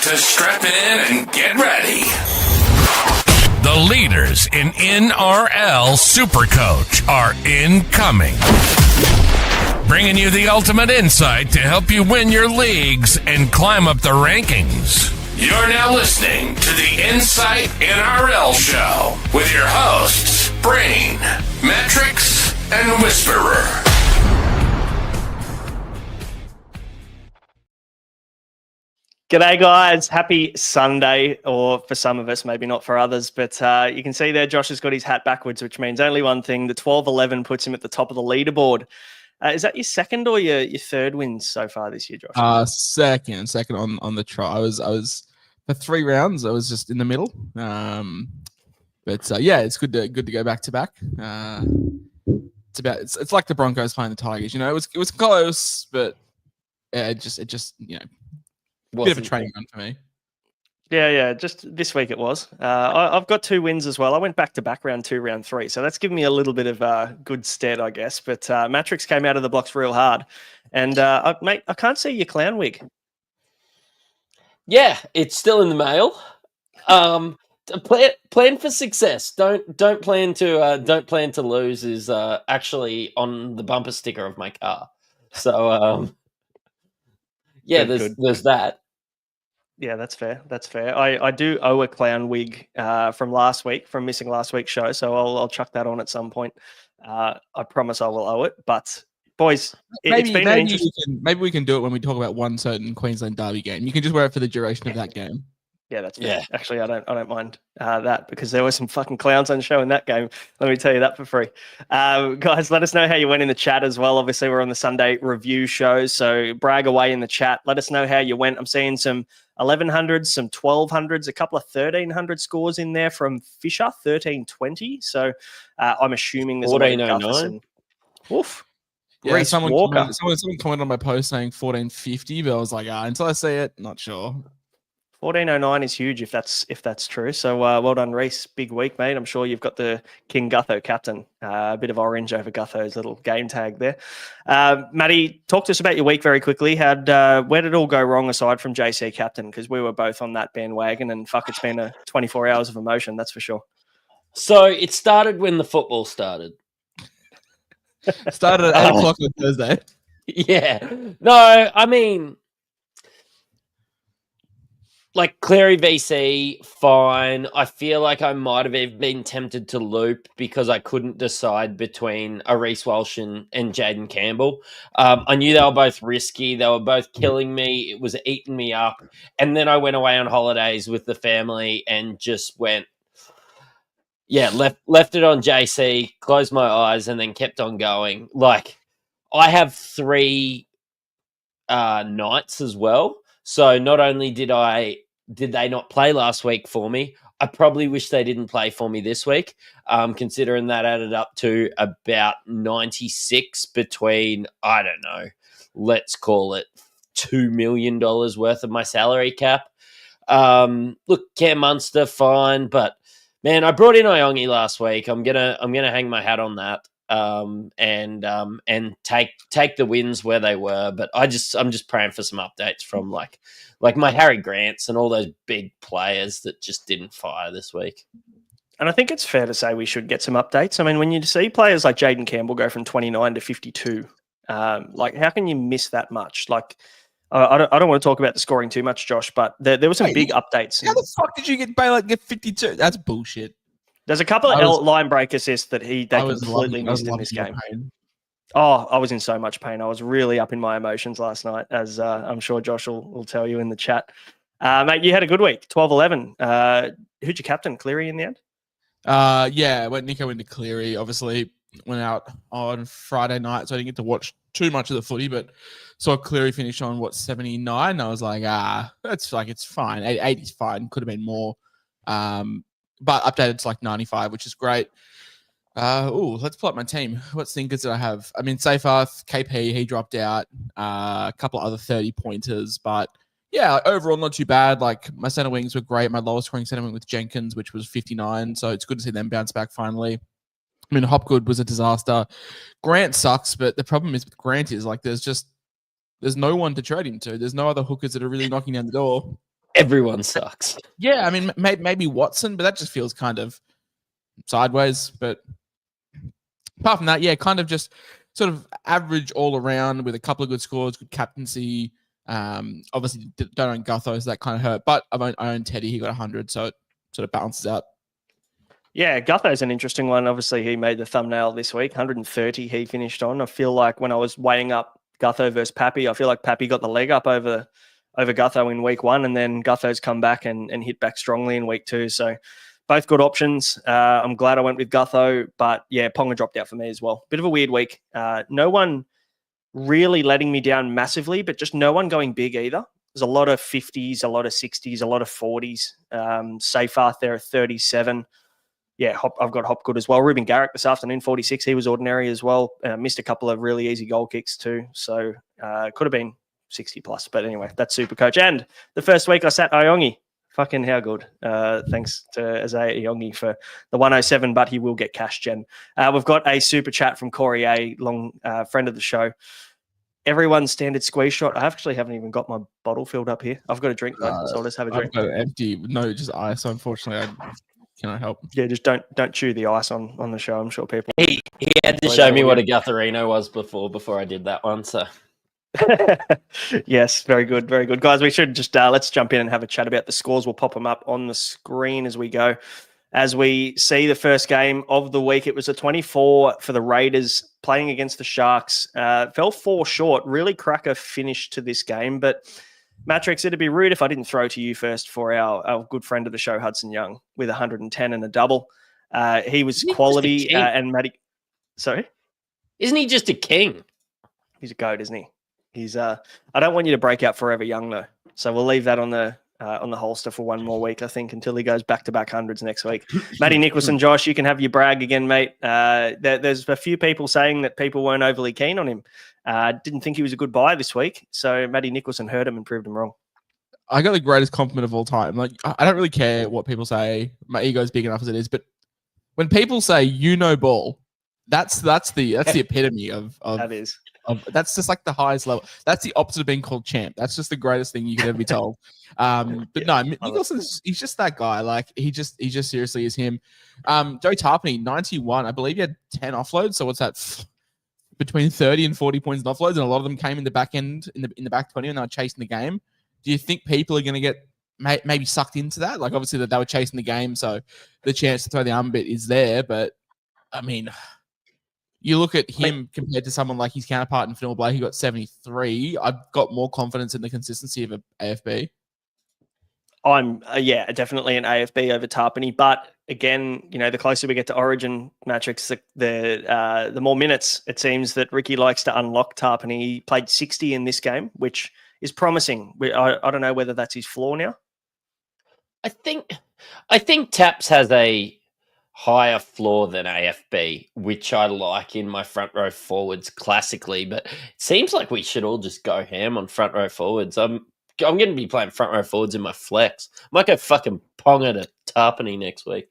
to strap in and get ready. The leaders in NRL Supercoach are incoming. Bringing you the ultimate insight to help you win your leagues and climb up the rankings. You're now listening to the Insight NRL Show with your hosts, Brain, Mattrix, and Whisperer. G'day guys, happy Sunday, or for some of us, maybe not for others, but you can see there Josh has got his hat backwards, which means only one thing. The 12-11 puts him at the top of the leaderboard. Is that your second or your third wins so far this year, Josh? Second on the try. I was for 3 rounds. I was just in the middle. But it's good to go back to back. It's like the Broncos playing the Tigers. You know, it was close, but it just bit of a training run for me. Yeah. Just this week it was. I've got 2 wins as well. I went back to back round 2, round 3, so that's given me a little bit of good stead, I guess. But Mattrix came out of the blocks real hard, and mate, I can't see your clown wig. Yeah, it's still in the mail. Plan for success. Don't plan to lose is actually on the bumper sticker of my car. So there's that. Yeah, that's fair. I do owe a clown wig from missing last week's show, so I'll chuck that on at some point. I promise I will owe it. But boys, maybe we can do it when we talk about one certain Queensland derby game. You can just wear it for the duration of that game. Yeah, that's fair. Yeah. Actually, I don't mind that, because there were some fucking clowns on show in that game. Let me tell you that for free. Guys, let us know how you went in the chat as well. Obviously, we're on the Sunday review show, so brag away in the chat. Let us know how you went. I'm seeing some 1100s, some 1200s, a couple of 1300 scores in there from Fisher, 1320. So I'm assuming there's 1409. Oof. Yeah, someone commented on my post saying 1450, but I was like, until I see it, not sure. 1409 is huge if that's true. So well done, Reese. Big week, mate. I'm sure you've got the King Gutho captain. A bit of orange over Gutho's little game tag there. Matty, talk to us about your week very quickly. Where did it all go wrong aside from JC captain? Because we were both on that bandwagon, and fuck, it's been a 24 hours of emotion, that's for sure. So it started when the football started. Started at 8 o'clock on Thursday. Yeah. No, I mean, like Cleary VC, fine. I feel like I might have been tempted to loop because I couldn't decide between a Reece Walsh and Jaden Campbell. I knew they were both risky. They were both killing me. It was eating me up. And then I went away on holidays with the family and just went, left it on JC, closed my eyes, and then kept on going. Like, I have 3 nights as well. So not only did they not play last week for me, I probably wish they didn't play for me this week, considering that added up to about 96 between, I don't know, let's call it $2 million worth of my salary cap. Look, Cam Munster, fine, but man, I brought in Iongi last week. I'm gonna hang my hat on that. And take the wins where they were, but I'm just praying for some updates from like my Harry Grants and all those big players that just didn't fire this week. And I think it's fair to say we should get some updates. I mean, when you see players like Jaden Campbell go from 29 to 52, like how can you miss that much? Like, I don't want to talk about the scoring too much, Josh, but there were some big updates. How the fuck did you get Baylor get 52? That's bullshit. There's a couple of line break assists that they completely missed in this game. Oh, I was in so much pain. I was really up in my emotions last night, as I'm sure Josh will tell you in the chat. Mate, you had a good week, 12-11. Who'd you captain, Cleary in the end? Nico into Cleary. Obviously, went out on Friday night, so I didn't get to watch too much of the footy, but saw Cleary finish on, 79? I was like, that's like, it's fine. 80 is fine. Could have been more. But updated to like 95, which is great. Let's pull up my team. What thinkers did I have? I mean, Seyfarth, KP, he dropped out. A couple of other 30-pointers. But, yeah, overall not too bad. Like, my centre wings were great. My lowest scoring centre wing with Jenkins, which was 59. So it's good to see them bounce back finally. I mean, Hopgood was a disaster. Grant sucks, but the problem is with Grant is, like, there's no one to trade him to. There's no other hookers that are really knocking down the door. Everyone sucks. Yeah, I mean, maybe Watson, but that just feels kind of sideways. But apart from that, yeah, kind of just sort of average all around with a couple of good scores, good captaincy. Obviously, don't own Gutho, so that kind of hurt. But I own Teddy. He got 100, so it sort of balances out. Yeah, Gutho's an interesting one. Obviously, he made the thumbnail this week. 130 he finished on. I feel like when I was weighing up Gutho versus Pappy, I feel like Pappy got the leg up over Gutho in week 1, and then Gutho's come back and hit back strongly in week 2. So both good options. I'm glad I went with Gutho, but yeah, Ponga dropped out for me as well. Bit of a weird week. No one really letting me down massively, but just no one going big either. There's a lot of 50s, a lot of 60s, a lot of 40s. Seyfarth there at 37. Yeah, I've got Hopgood as well. Ruben Garrick this afternoon, 46. He was ordinary as well. Missed a couple of really easy goal kicks too. So could have been 60 plus. But anyway, that's Supercoach. And the first week I sat Iongi. Fucking how good. Thanks to Isaiah Iongi for the 107, but he will get cash, Jen. We've got a super chat from Corey A, long friend of the show. Everyone's standard squeeze shot. I actually haven't even got my bottle filled up here. I've got a drink though, so I'll just have a drink. I've got it empty. No, just ice. Unfortunately, I cannot help. Yeah, just don't chew the ice on the show. I'm sure people. He had to show me what a Gutherino was before I did that one. So yes, very good, guys. We should just let's jump in and have a chat about the scores. We'll pop them up on the screen as we go. As we see the first game of the week, it was a 24 for the Raiders playing against the Sharks. Fell 4 short. Really cracker finish to this game, but Mattrix, it'd be rude if I didn't throw to you first for our good friend of the show, Hudson Young, with 110 and a double. He was quality, and Matty. Sorry, isn't he just a king? He's a goat, isn't he? He's. I don't want you to break out forever young though, so we'll leave that on the holster for one more week, I think, until he goes back-to-back hundreds next week. Matty Nicholson, Josh, you can have your brag again, mate. There's a few people saying that people weren't overly keen on him. Didn't think he was a good buy this week. So Matty Nicholson heard him and proved him wrong. I got the greatest compliment of all time. Like, I don't really care what people say. My ego's big enough as it is. But when people say, you know ball, that's the epitome of that is. That's just like the highest level. That's the opposite of being called champ. That's just the greatest thing you could ever be told. But yeah, no, Nicholson's he's just that guy. Like he just seriously is him. Joe Tarpany, 91. I believe he had 10 offloads. So what's that? Between 30 and 40 points in offloads, and a lot of them came in the back end, in the back 20 when they were chasing the game. Do you think people are going to get maybe sucked into that? Like obviously that they were chasing the game, so the chance to throw the arm bit is there. But I mean, you look at him compared to someone like his counterpart in Phil Blake, he got 73. I've got more confidence in the consistency of an AFB. I'm definitely an AFB over Tarpany, but again, the closer we get to Origin Matrix, the more minutes it seems that Ricky likes to unlock Tarpany. He played 60 in this game, which is promising. I don't know whether that's his floor now. I think Taps has a higher floor than AFB, which I like in my front row forwards classically, but it seems like we should all just go ham on front row forwards. I'm going to be playing front row forwards in my flex. I might go fucking Ponga to Tarpany next week.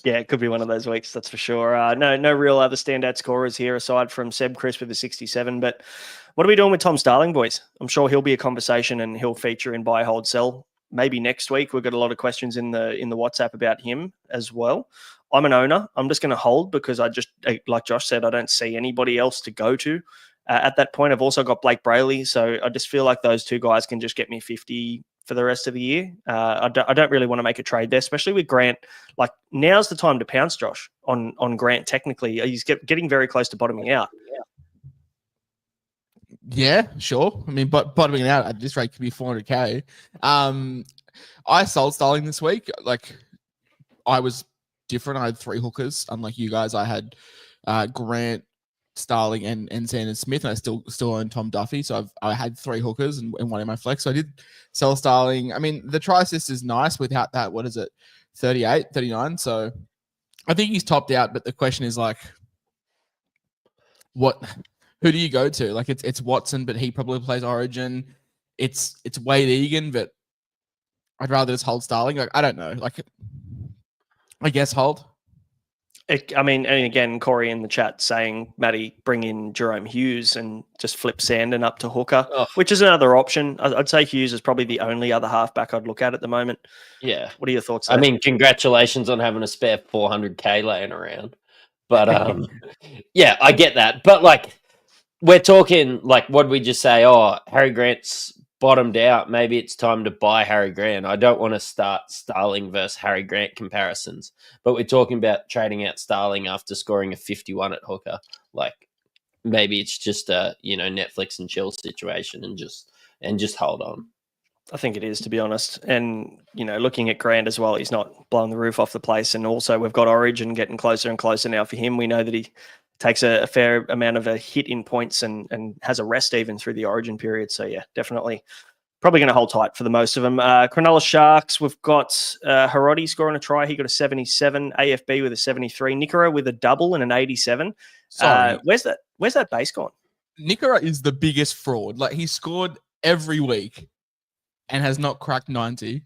Yeah, it could be one of those weeks, that's for sure. No real other standout scorers here aside from Seb Chris with a 67. But what are we doing with Tom Starling, boys? I'm sure he'll be a conversation and he'll feature in buy, hold, sell. Maybe next week. We've got a lot of questions in the WhatsApp about him as well. I'm an owner. I'm just going to hold because I just, like Josh said, I don't see anybody else to go to. At that point, I've also got Blake Brayley, so I just feel like those two guys can just get me 50 for the rest of the year. I don't really want to make a trade there, especially with Grant. Like, now's the time to pounce, Josh, on Grant technically. He's getting very close to bottoming out. Yeah, sure. I mean, but bottoming out at this rate could be 400k. I sold Starling this week. Like, I was different. I had 3 hookers. Unlike you guys, I had Grant, Starling, and Sanders Smith, and I still own Tom Duffy. So I had 3 hookers and one in my flex. So I did sell Starling. I mean, the try assist is nice without that. What is it? 38, 39. So I think he's topped out. But the question is like, who do you go to? Like it's Watson, but he probably plays Origin. It's Wade Egan, but I'd rather just hold Starling. Like I don't know. Like I guess hold. I mean, and again, Corey in the chat saying, Matty, bring in Jerome Hughes and just flip Sandon up to hooker, Oh. which is another option. I'd say Hughes is probably the only other halfback I'd look at the moment. Yeah. What are your thoughts I there? mean, congratulations on having a spare 400K laying around. But yeah, I get that. But like, we're talking like, what did we just say? Oh, Harry Grant's bottomed out. Maybe it's time to buy Harry Grant. I don't want to start Starling versus Harry Grant comparisons, but we're talking about trading out Starling after scoring a 51 at hooker. Like, maybe it's just a Netflix and chill situation, and just hold on. I think it is, to be honest. And, looking at Grant as well, he's not blowing the roof off the place. And also we've got Origin getting closer and closer now for him. We know that he takes a fair amount of a hit in points and has a rest even through the Origin period. So, yeah, definitely probably going to hold tight for the most of them. Cronulla Sharks, we've got Hiroti scoring a try. He got a 77, AFB with a 73, Nikora with a double and an 87. Sorry. Where's that base gone? Nikora is the biggest fraud. Like, he scored every week and has not cracked 90.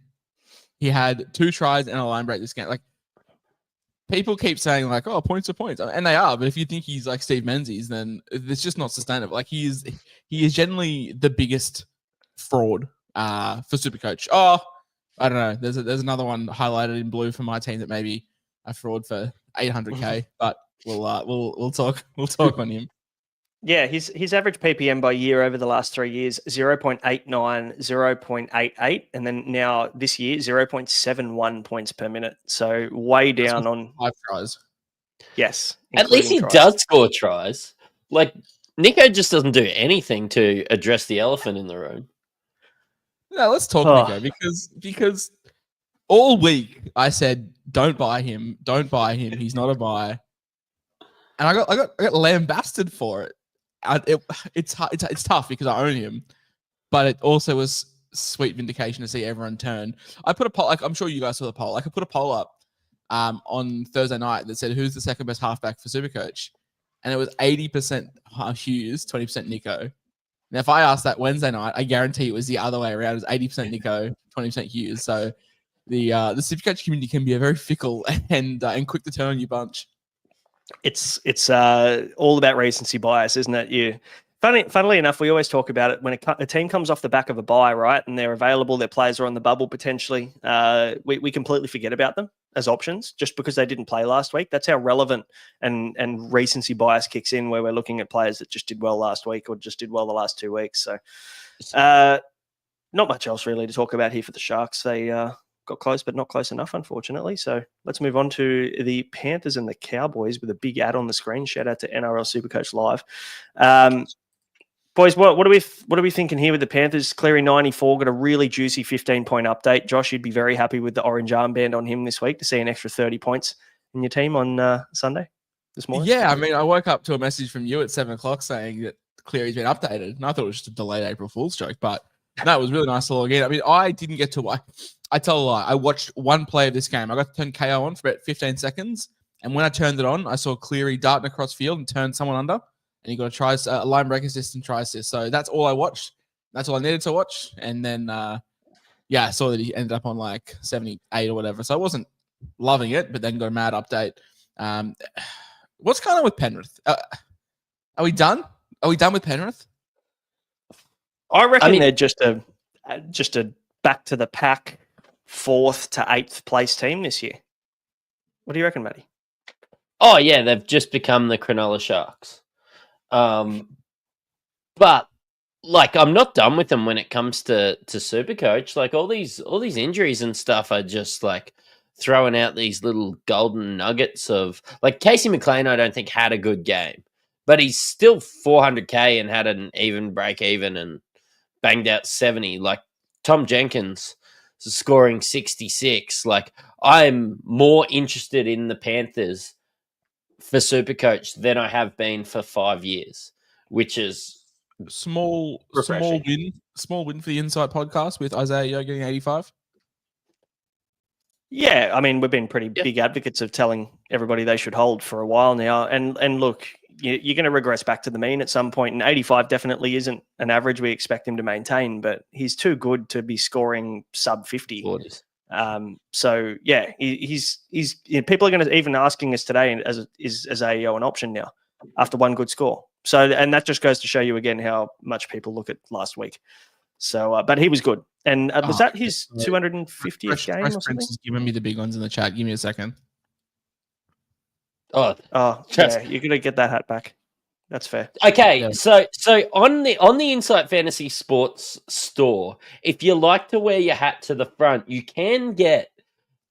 He had 2 tries and a line break this game. Like, people keep saying, like, oh, points are points. And they are, but if you think he's like Steve Menzies, then it's just not sustainable. Like, he is generally the biggest fraud for Supercoach. Oh, I don't know. There's another one highlighted in blue for my team that may be a fraud for 800K, but we'll talk on him. Yeah, his average PPM by year over the last 3 years, 0.89, 0.88, and then now this year, 0.71 points per minute. So way down on 5 tries. Yes. At least he tries. does score tries. Like, Nico just doesn't do anything to address the elephant in the room. No, let's talk Nico, because all week I said, don't buy him. He's not a buy. And I got lambasted for it. It's tough because I own him, but it also was sweet vindication to see everyone turn. I put a poll, like, I'm sure you guys saw the poll. I could put a poll up on Thursday night that said, who's the second best halfback for Supercoach? And it was 80% Hughes, 20% Nico. Now, if I asked that Wednesday night, I guarantee it was the other way around. It was 80% Nico, 20% Hughes. So the Supercoach community can be a very fickle and quick to turn on your bunch. It's all about recency bias, isn't it? Funnily enough, we always talk about it when a team comes off the back of a bye, right? And they're available, their players are on the bubble potentially. We completely forget about them as options just because they didn't play last week. That's how relevant and recency bias kicks in, where we're looking at players that just did well last week or just did well the last 2 weeks. So not much else really to talk about here for the Sharks. They got close, but not close enough, unfortunately. So let's move on to the Panthers and the Cowboys with a big ad on the screen. Shout out to NRL Supercoach Live. Boys, what are we thinking here with the Panthers? Cleary 94 got a really juicy 15-point update. Josh, you'd be very happy with the orange armband on him this week to see an extra 30 points in your team on Sunday this morning. Yeah, I mean, I woke up to a message from you at 7:00 saying that Cleary's been updated, and I thought it was just a delayed April Fool's joke, but no, it was really nice to log in. I mean, I didn't get to watch. I tell a lie. I watched one play of this game. I got to turn KO on for about 15 seconds, and when I turned it on, I saw Cleary darting across field and turn someone under, and he got a line break assist and try assist. So that's all I watched. That's all I needed to watch. And then, I saw that he ended up on like 78 or whatever. So I wasn't loving it, but then got a mad update. What's going on with Penrith? Are we done? Are we done with Penrith? I reckon they're just a back to the pack 4th to 8th place team this year. What do you reckon, Matty? Oh yeah, they've just become the Cronulla Sharks. But like, I'm not done with them when it comes to Supercoach. Like, all these injuries and stuff are just like throwing out these little golden nuggets of, like, Casey McLean. I don't think had a good game, but he's still 400K and had an even break even and banged out 70. Like, Tom Jenkins scoring 66. Like, I'm more interested in the Panthers for Supercoach than I have been for 5 years, which is small win for the Insight podcast with Isaiah Yeo getting 85. Yeah, I mean, we've been pretty big advocates of telling everybody they should hold for a while now. And look, you're going to regress back to the mean at some point, and 85 definitely isn't an average we expect him to maintain, but he's too good to be scoring sub 50. So yeah, he's people are going to even asking us today as AEO an option now after one good score. So, and that just goes to show you again how much people look at last week. So, but he was good. And was that his 250th game or something? Prince is giving me the big ones in the chat. Give me a second. Oh, yeah, you're going to get that hat back. That's fair. Okay, Yeah. so on the Insight Fantasy Sports store, if you like to wear your hat to the front, you can get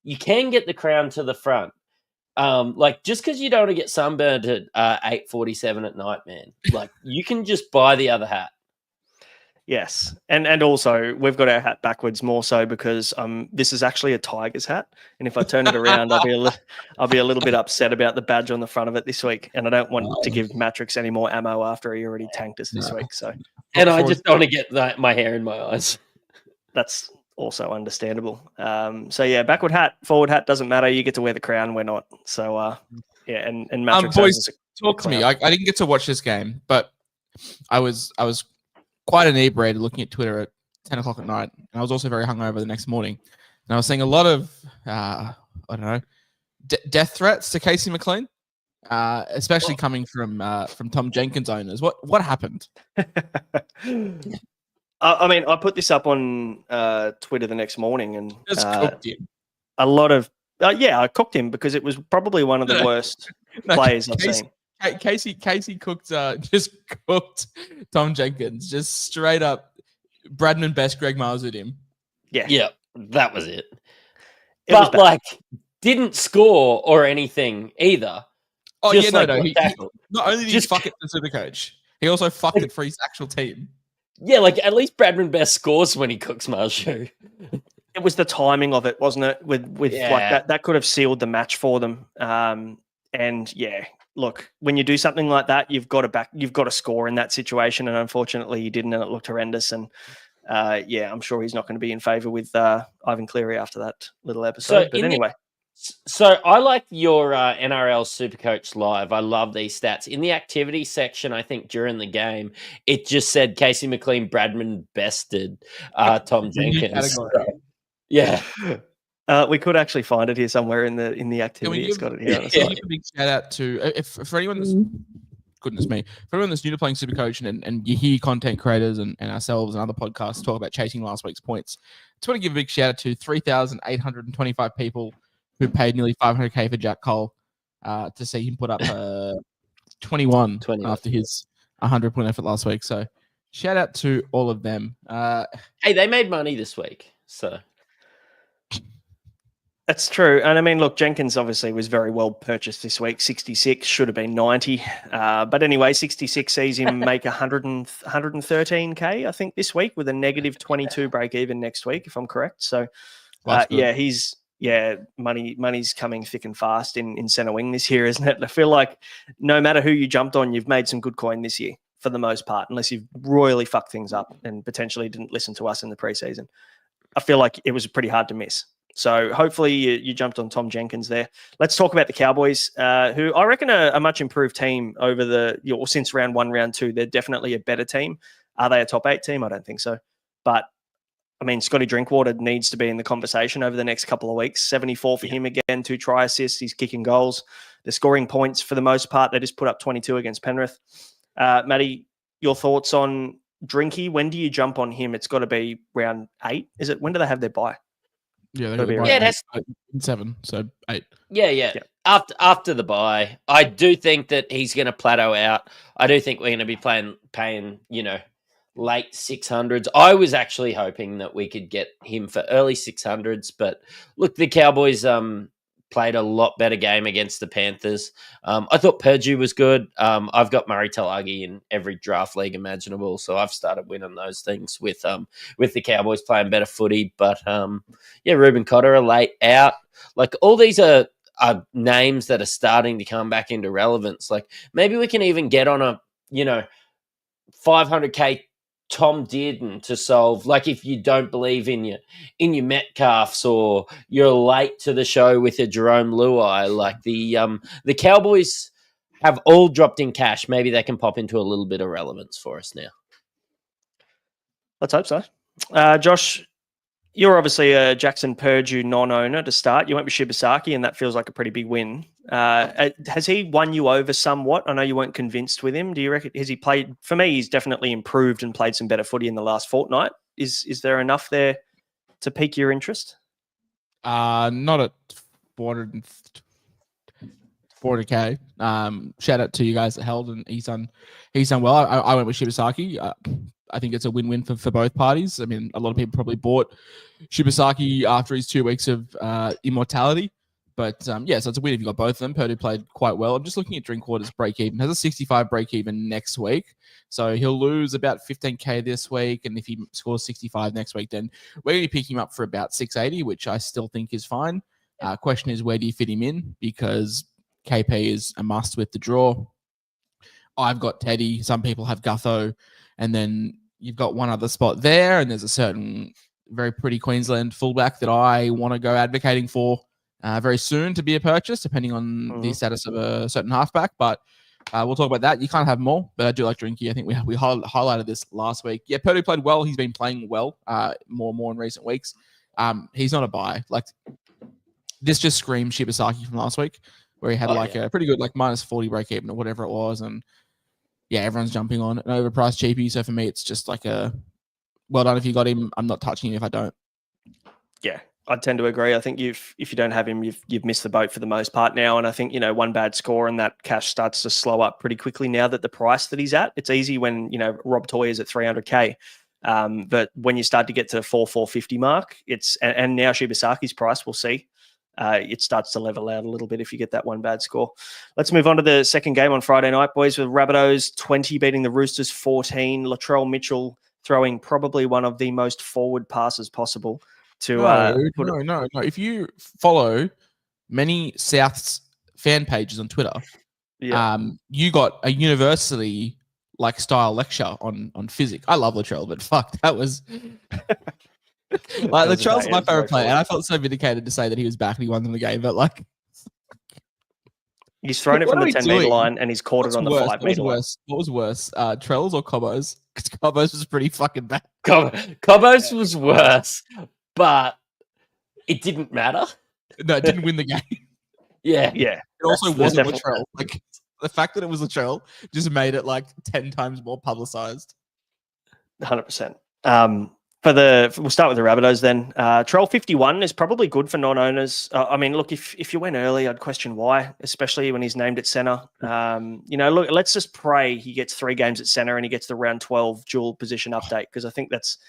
the crown to the front. Like just because you don't want to get sunburned at 8:47 at night, man. Like you can just buy the other hat. Yes, and also we've got our hat backwards more so because this is actually a Tigers hat, and if I turn it around, I'll be a little bit upset about the badge on the front of it this week, and I don't want to give Mattrix any more ammo after he already tanked us this week. So, and I just don't want to get my hair in my eyes. That's also understandable. So yeah, backward hat, forward hat doesn't matter. You get to wear the crown. We're not. So yeah, and Mattrix. Boys, talk to me. I didn't get to watch this game, but I was quite inebriated looking at Twitter at 10 o'clock at night. And I was also very hungover the next morning. And I was seeing a lot of, I don't know, death threats to Casey McLean, especially coming from Tom Jenkins owners. What happened? I mean, I put this up on Twitter the next morning and Just cooked him. a lot of, I cooked him because it was probably one of the worst players I've seen. Casey cooked, just cooked Tom Jenkins, just straight up Bradman Best Greg Miles at him. Yeah, that was it. But like, didn't score or anything either. Oh just yeah, no. He not only did he fuck it for Supercoach, he also fucked it for his actual team. Yeah, like at least Bradman Best scores when he cooks Marshu. It was the timing of it, wasn't it? With like that could have sealed the match for them. And yeah. Look, when you do something like that, you've got to score in that situation, and unfortunately, he didn't, and it looked horrendous. And I'm sure he's not going to be in favour with Ivan Cleary after that little episode. But anyway, so I like your NRL Supercoach live. I love these stats in the activity section. I think during the game, it just said Casey McLean Bradman bested Tom Jenkins. Yeah. We could actually find it here somewhere in the activity. It's got it here on the side. A big shout out to for anyone that's goodness me, for everyone that's new to playing Supercoach and you hear content creators and ourselves and other podcasts talk about chasing last week's points. I just want to give a big shout out to 3,825 people who paid nearly 500k for Jack Cole to see him put up 21 after his 100-point effort last week. So shout out to all of them. Hey, they made money this week, so. That's true. And I mean, look, Jenkins obviously was very well purchased this week. 66 should have been 90. But anyway, 66 sees him make 113K, I think, this week with a negative 22 break even next week, if I'm correct. So, money's coming thick and fast in centre wing this year, isn't it? I feel like no matter who you jumped on, you've made some good coin this year for the most part, unless you've royally fucked things up and potentially didn't listen to us in the preseason. I feel like it was pretty hard to miss. So hopefully you jumped on Tom Jenkins there. Let's talk about the Cowboys, who I reckon are a much improved team over since round 1, round 2. They're definitely a better team. Are they a top 8 team? I don't think so. But I mean, Scotty Drinkwater needs to be in the conversation over the next couple of weeks. 74 for him again, 2 try assists. He's kicking goals. They're scoring points for the most part. They just put up 22 against Penrith. Matty, your thoughts on Drinky? When do you jump on him? It's got to be round 8. Is it? When do they have their bye? Yeah, it has 7, so 8. Yeah. After the bye, I do think that he's going to plateau out. I do think we're going to be paying, late 600s. I was actually hoping that we could get him for early 600s, but look, the Cowboys played a lot better game against the Panthers. I thought Purdue was good. I've got Murray Talagi in every draft league imaginable, so I've started winning those things with the Cowboys playing better footy. But Ruben Cotter are late out. Like all these are names that are starting to come back into relevance. Like maybe we can even get on a 500k Tom Dearden to solve, like if you don't believe in your Metcalfs or you're late to the show with a Jerome Luai, like the Cowboys have all dropped in cash. Maybe they can pop into a little bit of relevance for us now. Let's hope so. Josh, You're obviously a Jackson Purdue non-owner to start. You went with Shibasaki, and that feels like a pretty big win. Has he won you over somewhat? I know you weren't convinced with him. Do you reckon has he played? For me, he's definitely improved and played some better footy in the last fortnight. Is there enough there to pique your interest? Not at 400K. Shout out to you guys that held, and he's done well. I went with Shibasaki. I think it's a win-win for both parties. I mean, a lot of people probably bought Shibasaki after his 2 weeks of immortality. But so it's a win if you got both of them. Purdue played quite well. I'm just looking at Drinkwater's break-even. Has a 65 break-even next week. So he'll lose about 15K this week. And if he scores 65 next week, then we're going to pick him up for about 680, which I still think is fine. Question is, where do you fit him in? Because KP is a must with the draw. I've got Teddy. Some people have Gutho. And then you've got one other spot there. And there's a certain very pretty Queensland fullback that I want to go advocating for very soon to be a purchase, depending on the status of a certain halfback. But we'll talk about that. You can't have them all, but I do like Drinky. I think we highlighted this last week. Yeah, Purdue played well. He's been playing well more and more in recent weeks. He's not a buy. Like, this just screams Shibasaki from last week, where he had a pretty good minus 40 break even or whatever it was. And yeah, everyone's jumping on an overpriced cheapie. So for me, it's just like a well done if you got him. I'm not touching him if I don't. Yeah, I tend to agree. I think if you don't have him, you've missed the boat for the most part now. And I think, one bad score and that cash starts to slow up pretty quickly now that the price that he's at. It's easy when, Rob Toy is at 300K. But when you start to get to the 450 mark, and now Shibasaki's price, we'll see. It starts to level out a little bit if you get that one bad score. Let's move on to the second game on Friday night, boys, with Rabbitohs 20 beating the Roosters 14. Latrell Mitchell throwing probably one of the most forward passes possible to No. If you follow many South's fan pages on Twitter, you got a university style lecture on physics. I love Latrell, but fuck, that was Latrell's my favorite player, and I felt so vindicated to say that he was back and he won them the game. But he's thrown it from the 10-meter line and he's caught it on the 5-meter line. What was worse, Trells or Cobbos? Because Cobbos was pretty fucking bad. Cobbos was worse, but it didn't matter. No, it didn't win the game. Yeah. It also wasn't Latrell. The fact that it was Latrell just made it 10 times more publicized. 100%. We'll start with the Rabbitohs then. Troll 51 is probably good for non-owners. Look, if you went early, I'd question why, especially when he's named at centre. Look, let's just pray he gets 3 games at centre and he gets the round 12 dual position update, because I think that's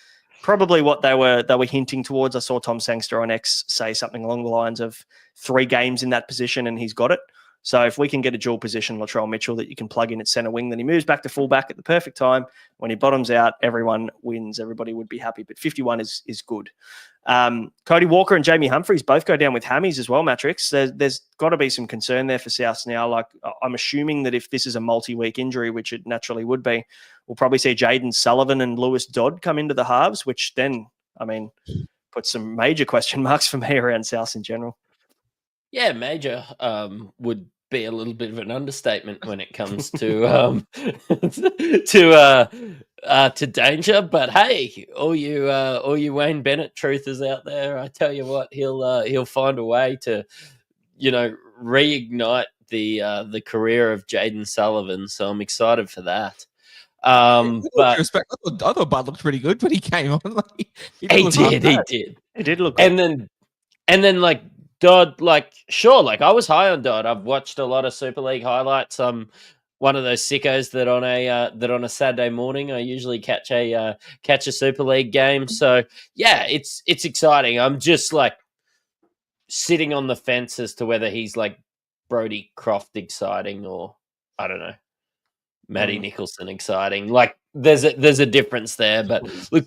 probably what they were hinting towards. I saw Tom Sangster on X say something along the lines of 3 games in that position and he's got it. So if we can get a dual position Latrell Mitchell that you can plug in at centre wing, then he moves back to fullback at the perfect time. When he bottoms out, everyone wins. Everybody would be happy. But 51 is good. Cody Walker and Jamie Humphries both go down with hammies as well, Mattrix. There's got to be some concern there for Souths now. I'm assuming that if this is a multi-week injury, which it naturally would be, we'll probably see Jaden Sullivan and Lewis Dodd come into the halves, which then, puts some major question marks for me around Souths in general. Yeah, major would be a little bit of an understatement when it comes to to danger. But hey, all you Wayne Bennett truthers out there, I tell you what, he'll find a way to reignite the career of Jaden Sullivan. So I'm excited for that. But respect, I thought Bud looked pretty good when he came on. He did. He did look good. And then Dodd, I was high on Dodd. I've watched a lot of Super League highlights. I'm one of those sickos that on a Saturday morning I usually catch a Super League game. So yeah, it's exciting. I'm just sitting on the fence as to whether he's Brodie Croft exciting or I don't know, Matty Nicholson exciting. There's a difference there, but look,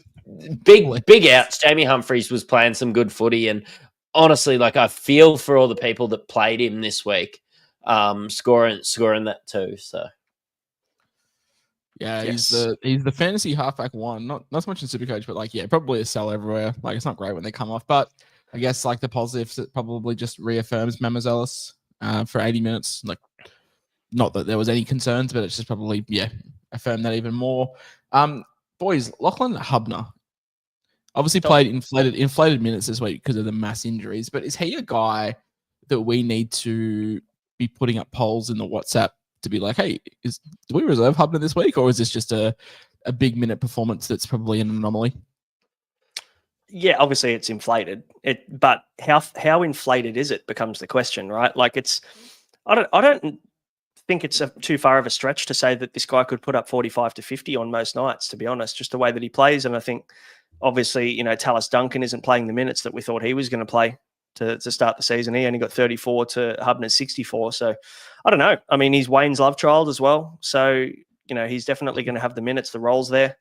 big outs. Jamie Humphries was playing some good footy, and honestly, I feel for all the people that played him this week, scoring that too. So, yeah, yes. He's the fantasy halfback one. Not so much in Supercoach, but probably a sell everywhere. It's not great when they come off, but I guess the positives, it probably just reaffirms Mamazelis for 80 minutes. Not that there was any concerns, but it's just probably affirmed that even more. Boys, Lachlan Hubner. Obviously played inflated minutes this week because of the mass injuries, but is he a guy that we need to be putting up polls in the WhatsApp to be like, hey, do we reserve Hubner this week, or is this just a big minute performance that's probably an anomaly? Yeah, obviously it's inflated. But how inflated is it becomes the question, right? Like I don't think it's too far of a stretch to say that this guy could put up 45 to 50 on most nights, to be honest, just the way that he plays. And I think obviously, Tallis Duncan isn't playing the minutes that we thought he was going to play to start the season. He only got 34 to Hubner's 64. So I don't know. I mean, he's Wayne's love child as well. So, he's definitely going to have the minutes, the roles there.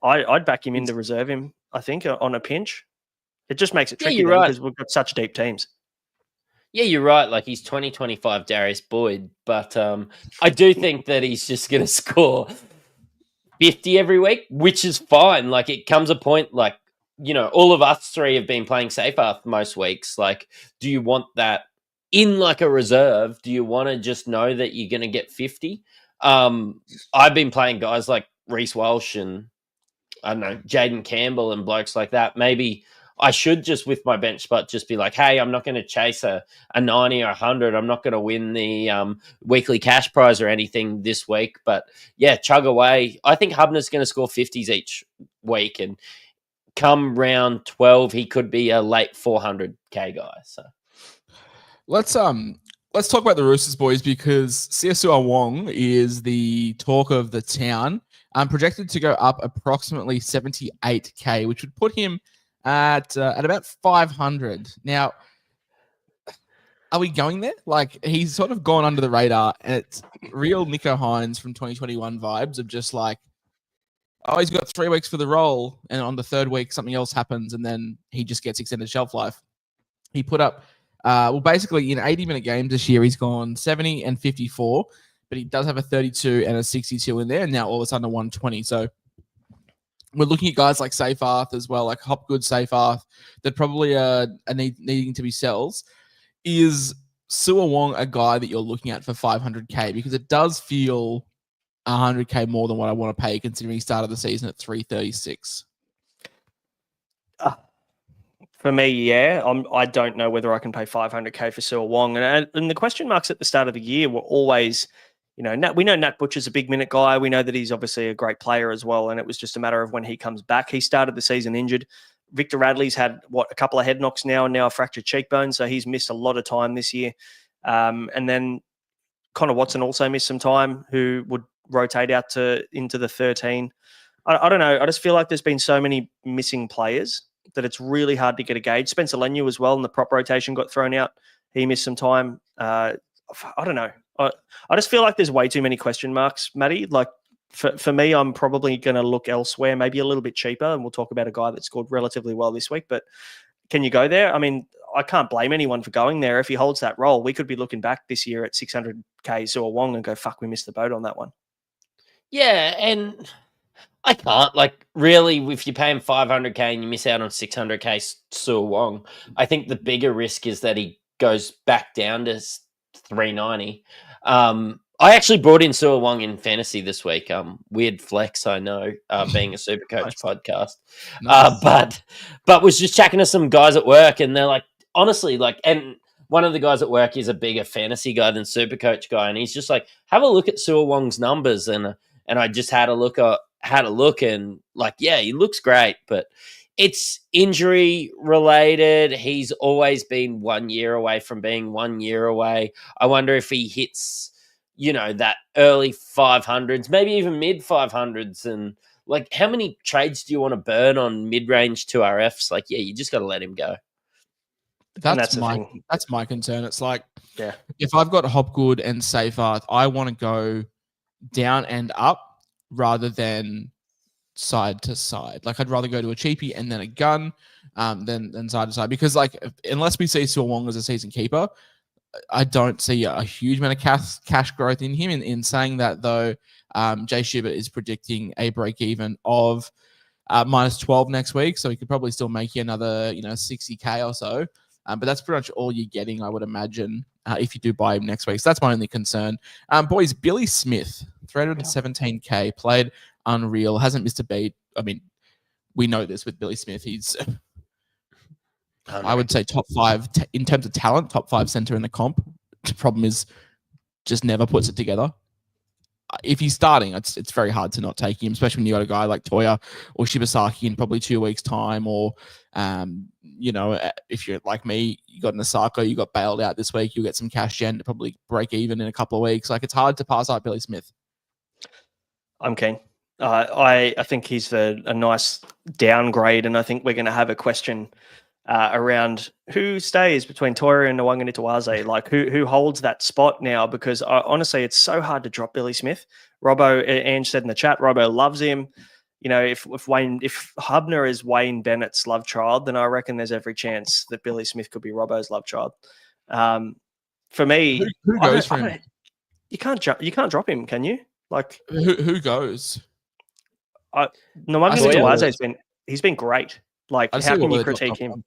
I'd back him in to reserve him, I think, on a pinch. It just makes it tricky because we've got such deep teams. Yeah, you're right. Like, he's 2025 Darius Boyd, but I do think that he's just going to score 50 every week, which is fine. Like, it comes a point, like, all of us three have been playing Safe most weeks. Like, do you want that in like a reserve? Do you want to just know that you're going to get 50? I've been playing guys like Reece Walsh and I don't know, Jaden Campbell and blokes like that. Maybe I should just, with my bench spot, just be like, hey, I'm not going to chase a 90 or 100. I'm not going to win the weekly cash prize or anything this week. But yeah, chug away. I think Hubner's going to score 50s each week. And come round 12, he could be a late 400K guy. So let's talk about the Roosters, boys, because Siasua Wong is the talk of the town. Projected to go up approximately 78K, which would put him at about 500. Now, are we going there? Like, he's sort of gone under the radar, and it's real Nico Hines from 2021 vibes of just like, oh, he's got 3 weeks for the role, and on the third week, something else happens, and then he just gets extended shelf life. He put up, basically in 80-minute games this year, he's gone 70 and 54, but he does have a 32 and a 62 in there, and now all of a sudden a 120. So we're looking at guys like Seyfarth as well, like Hopgood, Seyfarth, that probably are needing to be sells. Is Sua Wong a guy that you're looking at for 500K? Because it does feel 100K more than what I want to pay, considering he started the season at 336. For me, yeah. I don't know whether I can pay 500K for Sua Wong. And the question marks at the start of the year were always, we know Nat Butcher's a big minute guy. We know that he's obviously a great player as well. And it was just a matter of when he comes back. He started the season injured. Victor Radley's had, a couple of head knocks now and now a fractured cheekbone. So he's missed a lot of time this year. And then Connor Watson also missed some time, who would rotate out into the 13. I don't know. I just feel like there's been so many missing players that it's really hard to get a gauge. Spencer Lenu as well, and the prop rotation got thrown out. He missed some time. I don't know. I just feel like there's way too many question marks, Matty. Like, for me, I'm probably going to look elsewhere, maybe a little bit cheaper, and we'll talk about a guy that scored relatively well this week. But can you go there? I mean, I can't blame anyone for going there. If he holds that role, we could be looking back this year at 600K Sua Wong and go, fuck, we missed the boat on that one. Yeah, and I can't. Like, really, if you pay him 500K and you miss out on 600K Sua Wong, I think the bigger risk is that he goes back down to 390. I actually brought in Sua Wong in fantasy this week. Weird flex, I know, being a Supercoach podcast. Nice. But was just chatting to some guys at work, and they're like, honestly, like, and one of the guys at work is a bigger fantasy guy than Supercoach guy, and he's just like, have a look at Sua Wong's numbers, and I just had a look, and like, yeah, he looks great, but it's injury related. He's always been 1 year away from being 1 year away. I wonder if he hits, that early 500s, maybe even mid 500s. And like, how many trades do you want to burn on mid-range 2RFs? Like, yeah, you just got to let him go. That's my concern. It's like, yeah, if I've got Hopgood and Seyfarth, I want to go down and up rather than side to side. Like, I'd rather go to a cheapie and then a gun than side to side, because like, unless we see Sua Wong as a season keeper, I don't see a huge amount of cash growth in him. In saying that, though, Jay Schubert is predicting a break even of minus 12 next week, so he could probably still make you another 60K or so. But that's pretty much all you're getting, I would imagine, if you do buy him next week. So that's my only concern. Boys, Billy Smith, 317K, played unreal, hasn't missed a beat. I mean, we know this with Billy Smith. He's, I would say, top 5 in terms of talent, top 5 center in the comp. The problem is just never puts it together. If he's starting, it's very hard to not take him, especially when you got a guy like Toya or Shibasaki in probably 2 weeks' time, or if you're like me, you got Nasako, you got bailed out this week, you'll get some cash gen to probably break even in a couple of weeks. Like, it's hard to pass up Billy Smith. I'm keen. I think he's a nice downgrade, and I think we're going to have a question around who stays between Toya and Nwanganitawaze. Like, who holds that spot now? Because honestly, it's so hard to drop Billy Smith. Robbo, Ange said in the chat, Robbo loves him. You know, if Hubner is Wayne Bennett's love child, then I reckon there's every chance that Billy Smith could be Robbo's love child. For me, who goes for him? You can't drop him, can you? Like, who goes? Nwanganitawaze he's been great. Like, how can you critique him?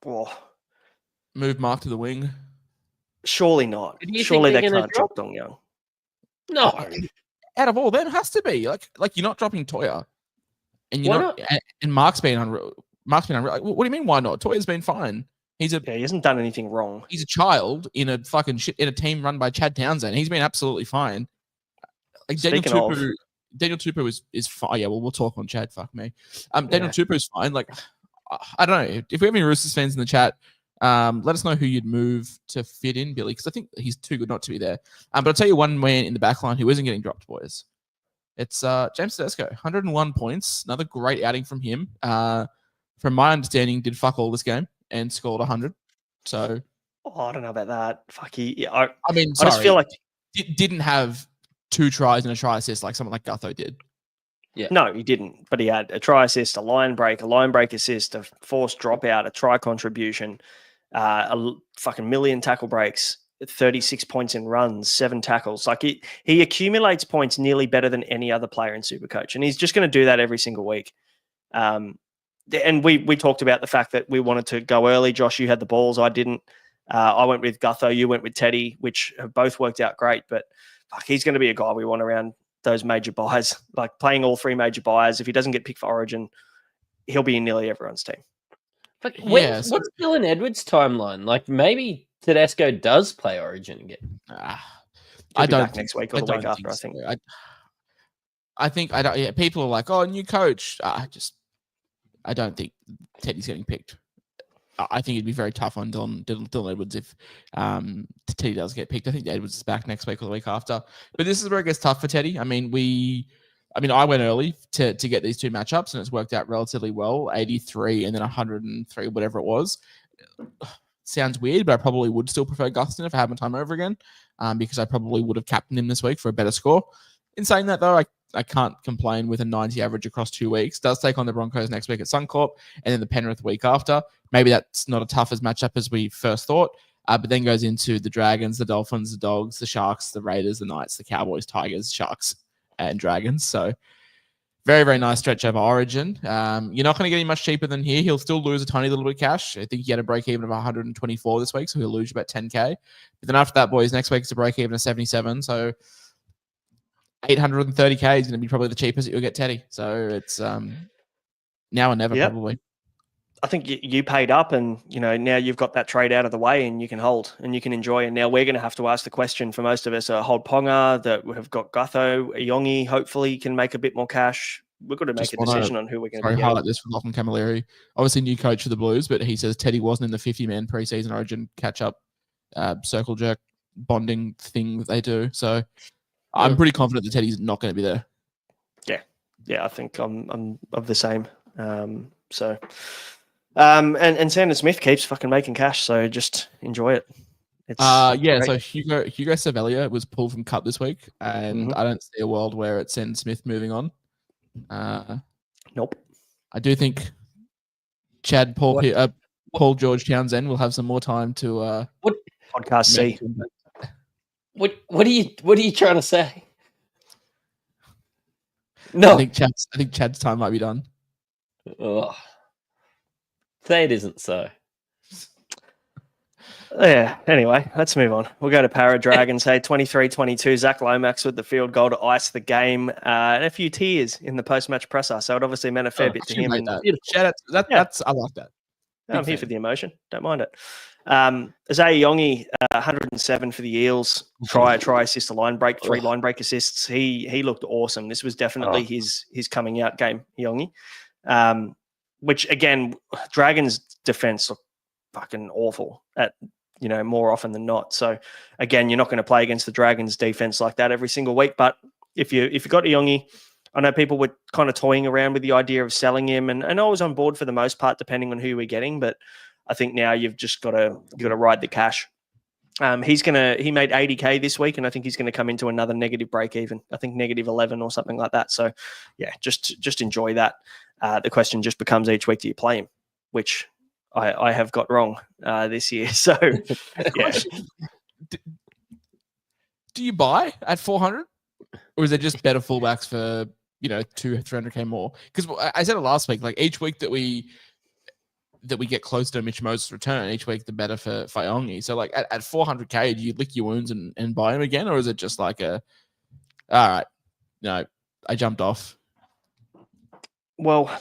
Oh. Move Mark to the wing. Surely not. Surely they can't drop Dong Young. No. Out of all them, has to be like you're not dropping Toya, and you're not. And Mark's been unreal. Like, what do you mean? Why not? Toya's been fine. He hasn't done anything wrong. He's a child in a fucking in a team run by Chad Townsend. He's been absolutely fine. Like, Daniel Tupou is fine. Yeah, well, we'll talk on Chad. Fuck me. Daniel Tupou is fine. Like, I don't know if we have any Roosters fans in the chat. Let us know who you'd move to fit in, Billy, because I think he's too good not to be there. But I'll tell you one man in the back line who isn't getting dropped, boys. It's James Tedesco, 101 points. Another great outing from him. From my understanding, did fuck all this game and scored 100. So, I don't know about that. I just feel like didn't have 2 tries and a try assist like someone like Gutho did. Yeah. No, he didn't. But he had a try assist, a line break assist, a forced dropout, a try contribution, a fucking million tackle breaks, 36 points in runs, 7 tackles. Like, he accumulates points nearly better than any other player in Supercoach, and he's just going to do that every single week. And we talked about the fact that we wanted to go early. Josh, you had the balls. I didn't. I went with Gutho. You went with Teddy, which have both worked out great. But fuck, he's going to be a guy we want around those major buys, like playing all 3 major buys. If he doesn't get picked for Origin, he'll be in nearly everyone's team. But what's Dylan Edwards' timeline? Like, maybe Tedesco does play Origin again. I don't think next week or the week after. I think I don't. Yeah, people are like, "Oh, new coach." I don't think Teddy's getting picked. I think it'd be very tough on Dylan Edwards if Teddy does get picked. I think Edwards is back next week or the week after. But this is where it gets tough for Teddy. I went early to get these 2 matchups, and it's worked out relatively well. 83 and then 103, whatever it was. Sounds weird, but I probably would still prefer Gustin if I had my time over again, because I probably would have captained him this week for a better score. In saying that, though, I can't complain with a 90 average across 2 weeks. Does take on the Broncos next week at Suncorp, and then the Penrith week after. Maybe that's not a tough as matchup as we first thought, but then goes into the Dragons, the Dolphins, the Dogs, the Sharks, the Raiders, the Knights, the Cowboys, Tigers, Sharks, and Dragons. So very, very nice stretch over Origin. You're not going to get him much cheaper than here. He'll still lose a tiny little bit of cash. I think he had a break even of 124 this week, so he'll lose about 10K. But then after that, boys, next week is a break even of 77. So 830K is going to be probably the cheapest that you'll get Teddy. So it's now or never, probably. I think you paid up, and now you've got that trade out of the way, and you can hold and you can enjoy. And now we're going to have to ask the question for most of us: hold Ponga, that we have got Gutho, Yongi. Hopefully, can make a bit more cash. We've got to make a decision on who we're going to be. Highlight this for Lachlan Camilleri, obviously new coach for the Blues, but he says Teddy wasn't in the 50-man preseason Origin catch-up circle jerk bonding thing that they do. So I'm pretty confident that Teddy's not going to be there. Yeah, I think I'm of the same. And Sandon Smith keeps fucking making cash, so just enjoy it. Great. So Hugo Savelia was pulled from Cup this week, and I don't see a world where it's Sandon Smith moving on. Nope. I do think Paul George Townsend will have some more time to what podcast C. What are you trying to say? No, I think Chad's time might be done. Ugh. Say it isn't so. Yeah, anyway, let's move on. We'll go to Para Dragons. Hey, 23-22, Zach Lomax with the field goal to ice the game. And a few tears in the post-match presser. So it obviously meant a fair bit to him. And Shout out. That's I like that. I'm here for the emotion. Don't mind it. Isaiah Yongi, 107 for the Eels. Try, assist, a line break, 3 line break assists. He looked awesome. This was definitely his coming out game, Yongi. Which, again, Dragons' defense looked fucking awful at more often than not. So again, you're not going to play against the Dragons defense like that every single week. But if you got Yongi, I know people were kind of toying around with the idea of selling him, and I was on board for the most part, depending on who we're getting. But I think now you've just got to ride the cash. He made 80K this week, and I think he's going to come into another negative break even. I think negative 11 or something like that. So yeah, just enjoy that. The question just becomes each week, do you play him? Which I have got wrong this year. So, yeah. Do you buy at 400, or is it just better fullbacks for 200-300K more? Because I said it last week. Like each week that we get close to Mitch Moses' return, each week the better for Fayongi. So like at 400K, do you lick your wounds and buy him again, or is it just like all right, no, I jumped off? Well,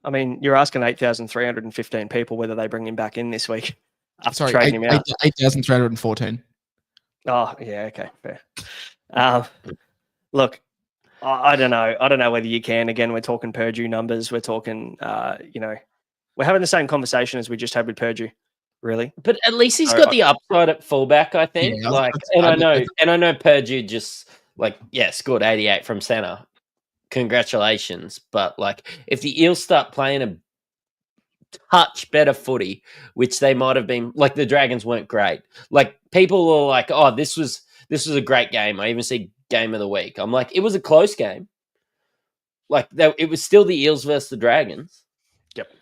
I mean, you're asking 8,315 people whether they bring him back in this week. Sorry, trading him out. 8,314. Oh, yeah, okay, fair. Look, I don't know. I don't know whether you can. Again, we're talking Purdue numbers. We're talking, we're having the same conversation as we just had with Purdue, really. But at least he's got the upside at fullback, I think. Yeah, I know Purdue just scored 88 from center. Congratulations. But like if the Eels start playing a touch better footy, which they might have been, like the Dragons weren't great. Like people are like, oh, this was a great game. I even see game of the week. I'm like, it was a close game. Like it was still the Eels versus the Dragons. Yep.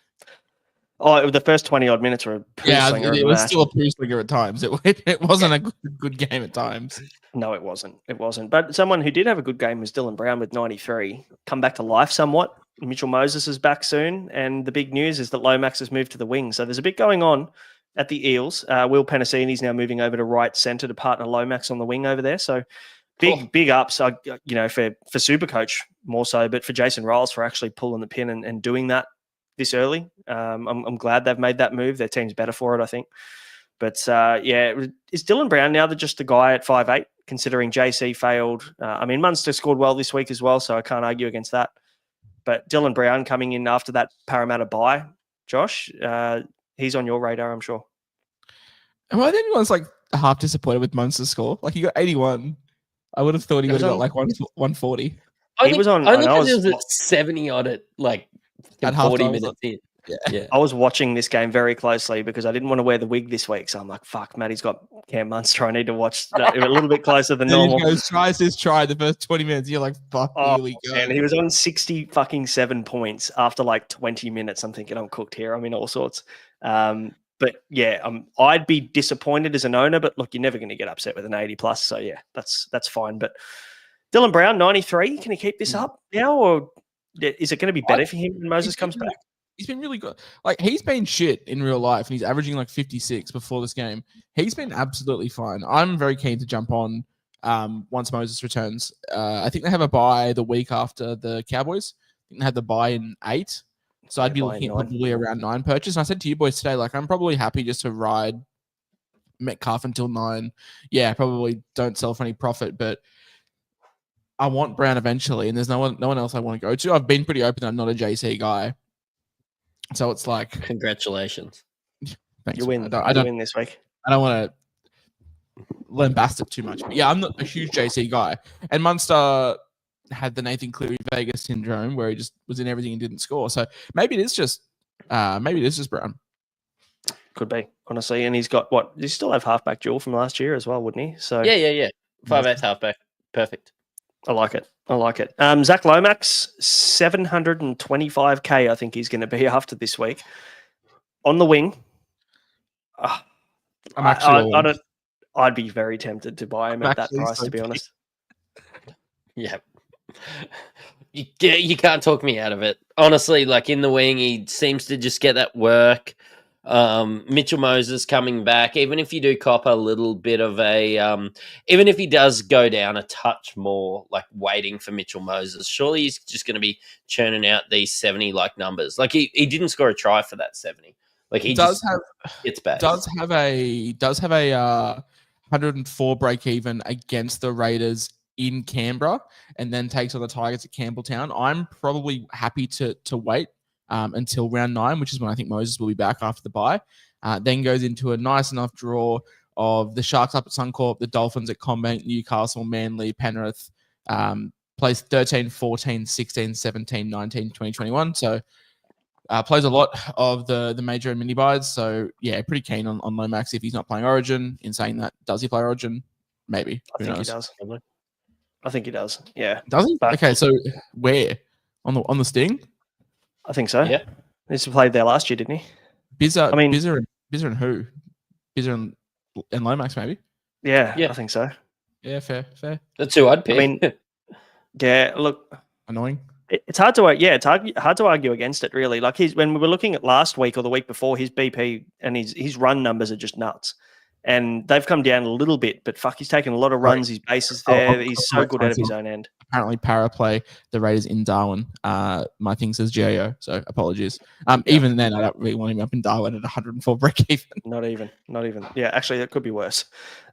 Oh, the first 20 odd minutes were it was still a poo slinger at times. It wasn't a good game at times. No, it wasn't. It wasn't. But someone who did have a good game was Dylan Brown with 93. Come back to life somewhat. Mitchell Moses is back soon. And the big news is that Lomax has moved to the wing. So there's a bit going on at the Eels. Will Penasini's now moving over to right centre to partner Lomax on the wing over there. So big ups, for Supercoach more so, but for Jason Riles for actually pulling the pin and doing that this early. I'm glad they've made that move. Their team's better for it, I think. But is Dylan Brown now just a guy at 5'8", considering JC failed? Munster scored well this week as well, so I can't argue against that. But Dylan Brown coming in after that Parramatta bye, Josh, he's on your radar, I'm sure. Am I the only one's like half disappointed with Munster's score? Like he got 81. I would have thought he would have got like 140. He was on. Only because he was at 70 odd at like at 40 minutes in. Yeah. I was watching this game very closely because I didn't want to wear the wig this week. So I'm like, fuck, Matty's got Cam Munster. I need to watch that a little bit closer than normal. He tries his try the first 20 minutes. You're like, fuck, here we go. And he was on 7 points after like 20 minutes. I'm thinking I'm cooked here. I'm in all sorts. But yeah, I'd be disappointed as an owner, but look, you're never going to get upset with an 80 plus. So yeah, that's fine. But Dylan Brown, 93, can he keep this up now, or is it going to be better for him when Moses comes back? He's been really good. Like he's been shit in real life, and he's averaging like 56 before this game. He's been absolutely fine. I'm very keen to jump on once Moses returns. I think they have a bye the week after the Cowboys. I think they had the bye in 8. So I'd be looking at probably around 9 purchase. And I said to you boys today, like I'm probably happy just to ride Metcalf until 9. Yeah, probably don't sell for any profit, but I want Brown eventually, and there's no one else I want to go to. I've been pretty open that I'm not a JC guy. So it's like congratulations. Thanks. You win. I don't win this week. I don't want to lambast it too much. But yeah, I'm not a huge JC guy. And Munster had the Nathan Cleary Vegas syndrome where he just was in everything and didn't score. So maybe it is just Brown. Could be, honestly. And he's got he still have halfback duel from last year as well, wouldn't he? So yeah. 5'8" halfback. Perfect. I like it. Zach Lomax, 725K, I think he's going to be after this week. On the wing. I'd be very tempted to buy him at that price, to be honest. Yeah. You can't talk me out of it. Honestly, like in the wing, he seems to just get that work. Mitchell Moses coming back. Even if you do cop a little bit of a, even if he does go down a touch more, like waiting for Mitchell Moses, surely he's just going to be churning out these 70 like numbers. Like he didn't score a try for that 70. Like he it's bad. Does have a 104 break even against the Raiders in Canberra, and then takes on the Tigers at Campbelltown. I'm probably happy to wait until round 9, which is when I think Moses will be back after the bye. Then goes into a nice enough draw of the Sharks up at Suncorp, the Dolphins at Combank, Newcastle, Manly, Penrith. Plays 13, 14, 16, 17, 19, 20, 21. So plays a lot of the major and mini buys. So yeah, pretty keen on Lomax if he's not playing Origin. In saying that, does he play Origin? Maybe. I think he does. I think he does. Yeah. Does he? But okay, so where? On the Sting? I think so. Yeah. He played there last year, didn't he? Bizzer and who? Bizzer and Lomax, maybe? Yeah, I think so. Yeah, fair. That's who I'd pick. I mean, yeah, look. Annoying. It's hard to hard to argue against it, really. Like when we were looking at last week or the week before, his BP and his run numbers are just nuts. And they've come down a little bit, but fuck, he's taken a lot of runs. His base is there. He's so good out of his own end. Apparently, para play the Raiders in Darwin. My thing says GAO, so apologies. Even then, I don't really want him up in Darwin at 104 break even. Not even. Yeah, actually, it could be worse.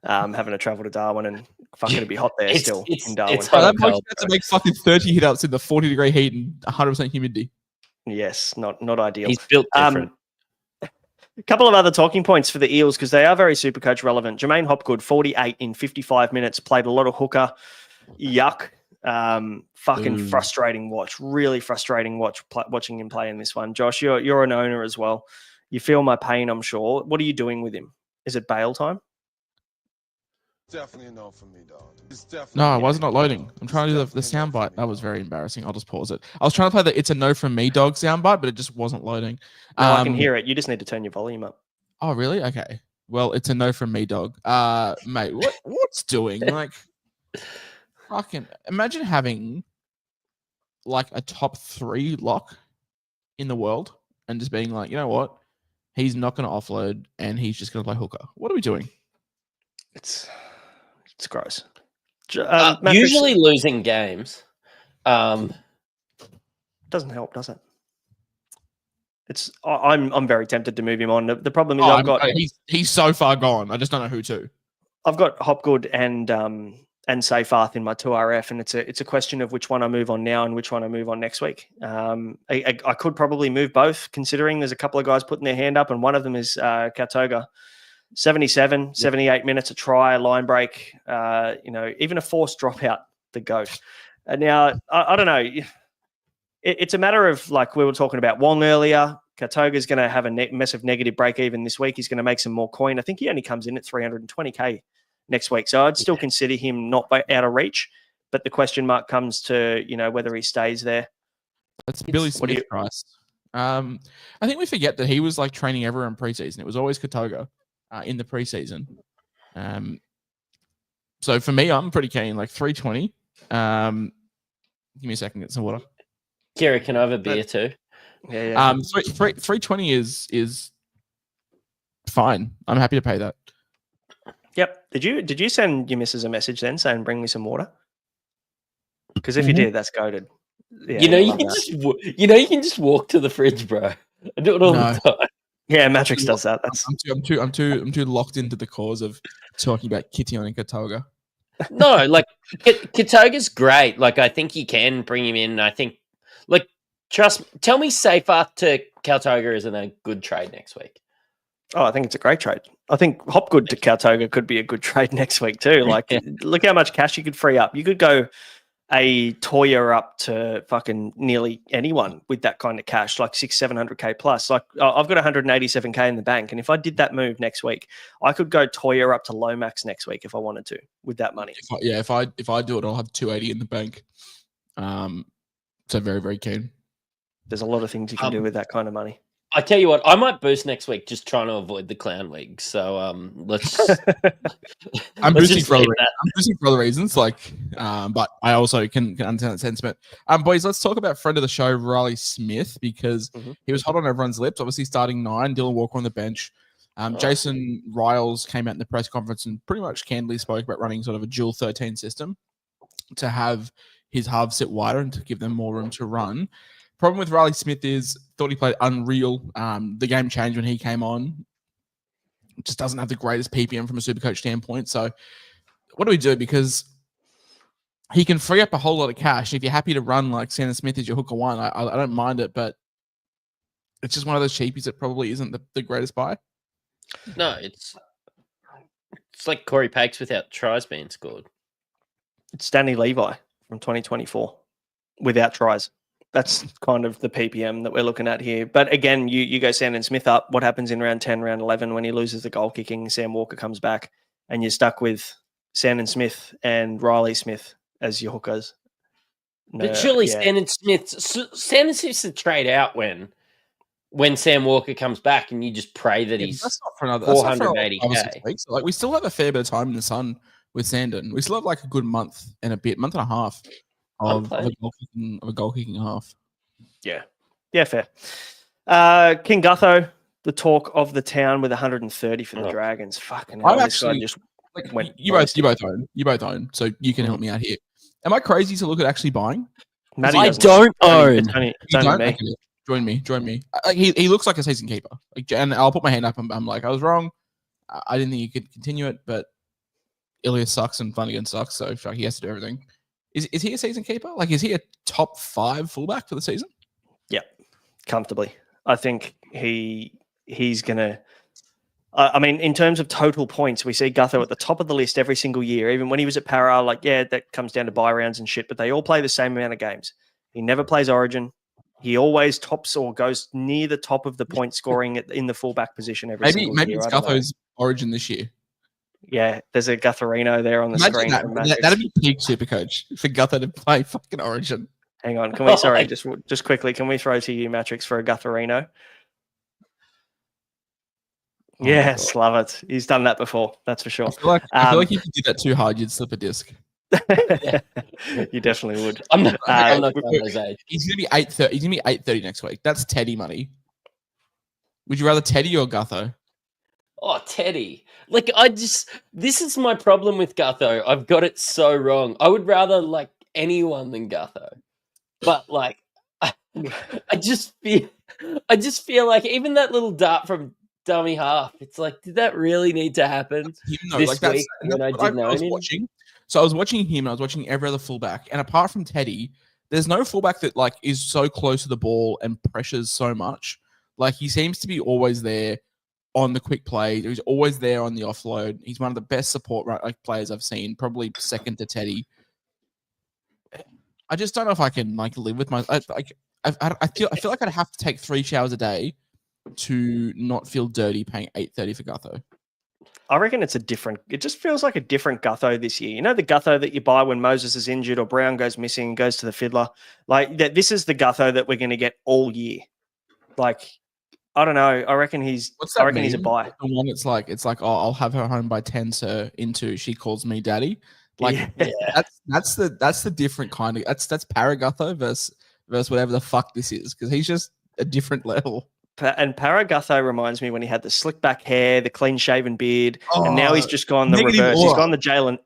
Having to travel to Darwin and fucking it'd be hot there still in Darwin. That bloke had to make fucking 30 hit ups in the 40-degree heat and 100% humidity. Yes, not ideal. He's built different. A couple of other talking points for the Eels because they are very Supercoach relevant. Jermaine Hopgood, 48 in 55 minutes, played a lot of hooker. Yuck. Fucking frustrating watch. Really frustrating watching him play in this one. Josh, you're an owner as well. You feel my pain, I'm sure. What are you doing with him? Is it bail time? Definitely a no for me, dog. No, it was not loading. I'm trying to do the soundbite. That was very embarrassing. I'll just pause it. I was trying to play the "It's a no from me, dog" soundbite, but it just wasn't loading. No, I can hear it. You just need to turn your volume up. Oh, really? Okay. Well, it's a no from me, dog. Mate, what's doing? Like, fucking imagine having like a top 3 lock in the world and just being like, you know what? He's not going to offload and he's just going to play hooker. What are we doing? It's gross. Usually losing games doesn't help, does it? I'm very tempted to move him on. The problem is he's so far gone. I just don't know who to. I've got Hopgood and Seyfarth in my 2RF, and it's a question of which one I move on now and which one I move on next week. I could probably move both, considering there's a couple of guys putting their hand up, and one of them is Kautoga. 77, 78 minutes, a try, a line break, even a forced dropout, the GOAT. Now, I don't know. It's a matter of, like we were talking about Wong earlier, Kautoga's going to have a massive negative break even this week. He's going to make some more coin. I think he only comes in at 320K next week. So I'd still consider him not out of reach, but the question mark comes to, whether he stays there. That's Billy Smith price. I think we forget that he was like training everyone preseason. It was always Kautoga. In the preseason. So for me, I'm pretty keen, like 320. Give me a second, get some water. Kira, can I have a beer too? Yeah. 320 is fine. I'm happy to pay that. Yep. Did you send your missus a message then saying bring me some water? Because if you did, that's goated. Yeah, you can just walk to the fridge, bro. I do it all the time. Yeah, Mattrix does that. I'm too locked into the cause of talking about Kittion and Kautoga. No, like Kautoga's great. Like I think you can bring him in. I think, like, tell me Seyfarth to Kautoga isn't a good trade next week. Oh, I think it's a great trade. I think Hopgood to Kautoga could be a good trade next week too. Like, look how much cash you could free up. You could go a Toya up to fucking nearly anyone with that kind of cash, like 600-700K plus. Like I've got 187K in the bank, and if I did that move next week, I could go Toya up to Lomax next week if I wanted to with that money. If I do it, I'll have 280 in the bank. So very, very keen. There's a lot of things you can do with that kind of money. I tell you what, I might boost next week just trying to avoid the clown week. So let's. I'm let's boosting just for other leave reasons. that. I'm boosting for other reasons, but I also can understand that sentiment. Boys, let's talk about friend of the show, Riley Smith, because he was hot on everyone's lips. Obviously, starting 9, Dylan Walker on the bench. Jason Riles came out in the press conference and pretty much candidly spoke about running sort of a dual 13 system to have his halves sit wider and to give them more room to run. Problem with Riley Smith is thought he played unreal. The game changed when he came on. Just doesn't have the greatest PPM from a Supercoach standpoint. So what do we do? Because he can free up a whole lot of cash. If you're happy to run like Sandon Smith as your hooker one, I don't mind it, but it's just one of those cheapies that probably isn't the greatest buy. No, it's like Corey Pakes without tries being scored. It's Danny Levi from 2024 without tries. That's kind of the PPM that we're looking at here. But again, you go Sandon Smith up. What happens in round 10, round 11 when he loses the goal kicking? Sam Walker comes back and you're stuck with Sandon Smith and Riley Smith as your hookers. No, But surely Sandon Smith's a trade out when Sam Walker comes back and you just pray that he's that's not for another 480K. weeks. Like we still have a fair bit of time in the sun with Sandon. We still have like a good month and a half of a goal kicking half. Yeah, fair. King Gutho, the talk of the town with 130 for the Dragons. Fucking hell, this guy just went. You both own, so you can help me out here. Am I crazy to look at actually buying? I don't own. It's only me. Okay, join me. He looks like a season keeper. And I'll put my hand up. I'm like, I was wrong. I didn't think you could continue it, but Ilya sucks and Flanagan sucks, so he has to do everything. Is he a season keeper? Like, is he a top 5 fullback for the season? Yeah, comfortably. I think he's going to... I mean, in terms of total points, we see Gutho at the top of the list every single year. Even when he was at Para, that comes down to bye rounds and shit, but they all play the same amount of games. He never plays Origin. He always tops or goes near the top of the point scoring in the fullback position every single year. Maybe it's Gutho's Origin this year. Yeah, there's a Gutherino there on the screen. That'd be peak Supercoach for Gutho to play fucking Origin. Hang on, can we? Sorry, just quickly, can we throw to you, Mattrix, for a Gutherino? Yes, love it. He's done that before, that's for sure. I feel like if you did that too hard, you'd slip a disc. You definitely would. I'm not those age. He's gonna be 8:30. He's gonna be 8:30 next week. That's Teddy money. Would you rather Teddy or Gutho? Oh, Teddy. This is my problem with Gutho. I've got it so wrong. I would rather anyone than Gutho. But I just feel like even that little dart from dummy half, it's like, did that really need to happen this week when I didn't know him? So I was watching him and I was watching every other fullback. And apart from Teddy, there's no fullback that is so close to the ball and pressures so much. He seems to be always there on the quick play. He's always there on the offload. He's one of the best support players I've seen, probably second to Teddy. I just don't know if I can live with my. I feel like I'd have to take 3 showers a day to not feel dirty paying $8.30 for Gutho. I reckon it just feels like a different Gutho this year. You know, the Gutho that you buy when Moses is injured or Brown goes missing and goes to the fiddler. This is the Gutho that we're going to get all year. I don't know. I reckon he's a buy. The one it's like, oh, I'll have her home by 10, sir. Into she calls me daddy. That's the different kind of that's Paragutho versus whatever the fuck this is, because he's just a different level. And Paragutho reminds me when he had the slick back hair, the clean shaven beard, and now he's just gone the reverse. Aura.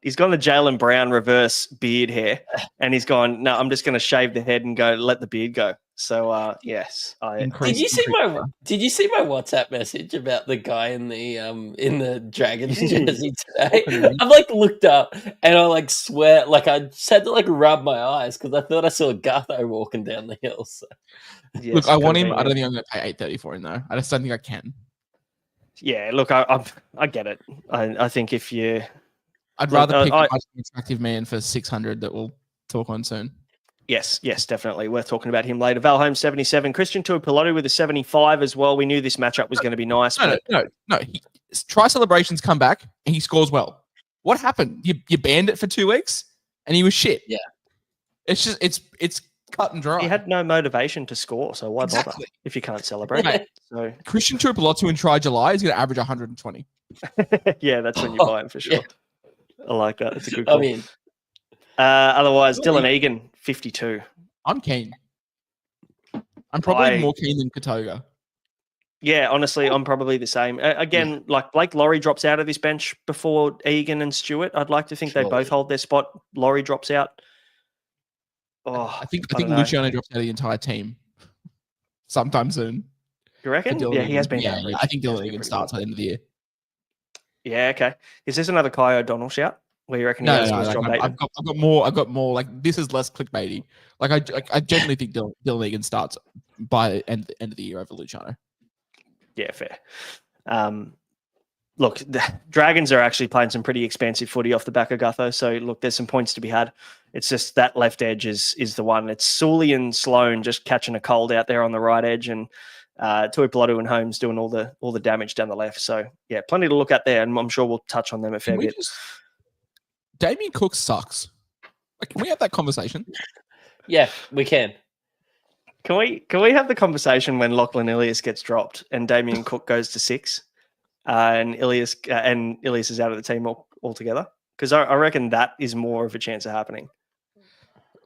He's gone the Jalen Brown reverse beard hair, and he's gone, no, I'm just going to shave the head and let the beard go. So yes, Did you see my WhatsApp message about the guy in the Dragons jersey today? I've looked up and I swear, I just had to rub my eyes because I thought I saw Gutho walking down the hill. So. Yes, look, I want him. I don't think I'm going to pay $8.30 for him though. I just don't think I can. Yeah, look, I get it. I think if you, I'd rather pick a much more attractive man for $600 that we'll talk on soon. Yes, definitely. We're talking about him later. Val Holmes, 77. Christian Tuipulotu with a 75 as well. We knew this matchup was going to be nice. No. Try celebrations come back and he scores well. What happened? You banned it for 2 weeks and he was shit. Yeah. It's just, it's cut and dry. He had no motivation to score, so why bother Exactly. if you can't celebrate? Right. So Christian Tuipulotu in try July is going to average 120. yeah, that's when you buy him for sure. I like that. It's a good I call. mean, Otherwise, Dylan Egan, 52. I'm keen. I'm probably I- more keen than Katoga. Yeah, honestly, I'm probably the same. Again, like Blake Laurie drops out of this bench before Egan and Stewart. I'd like to think they both Surely. hold their spot. Laurie drops out. Oh, I think don't know. Luciano drops out of the entire team sometime soon. You reckon? Dylan Yeah, he has Egan. been. Yeah, average. I think He has Dylan been Egan pretty starts good. at the end of the year. Yeah, okay. Is this another Kai O'Donnell shout? Where you reckon he No, has no, was like, John Bateman? I've got more. Like this is less clickbaity. Like I genuinely think Dylan Egan starts by the end of the year over Luciano. Yeah, fair. Look, the Dragons are actually playing some pretty expensive footy off the back of Gutho. So, look, there's some points to be had. It's just that left edge is the one. It's Sully and Sloan just catching a cold out there on the right edge, and Tuipulotu and Holmes doing all the damage down the left. So, yeah, plenty to look at there, and I'm sure we'll touch on them a fair bit. Damien Cook sucks. Like, can we have that conversation? yeah, we can. Can we have the conversation when Lachlan Ilias gets dropped and Damien Cook goes to 6, and Ilias is out of the team altogether? Because I reckon that is more of a chance of happening.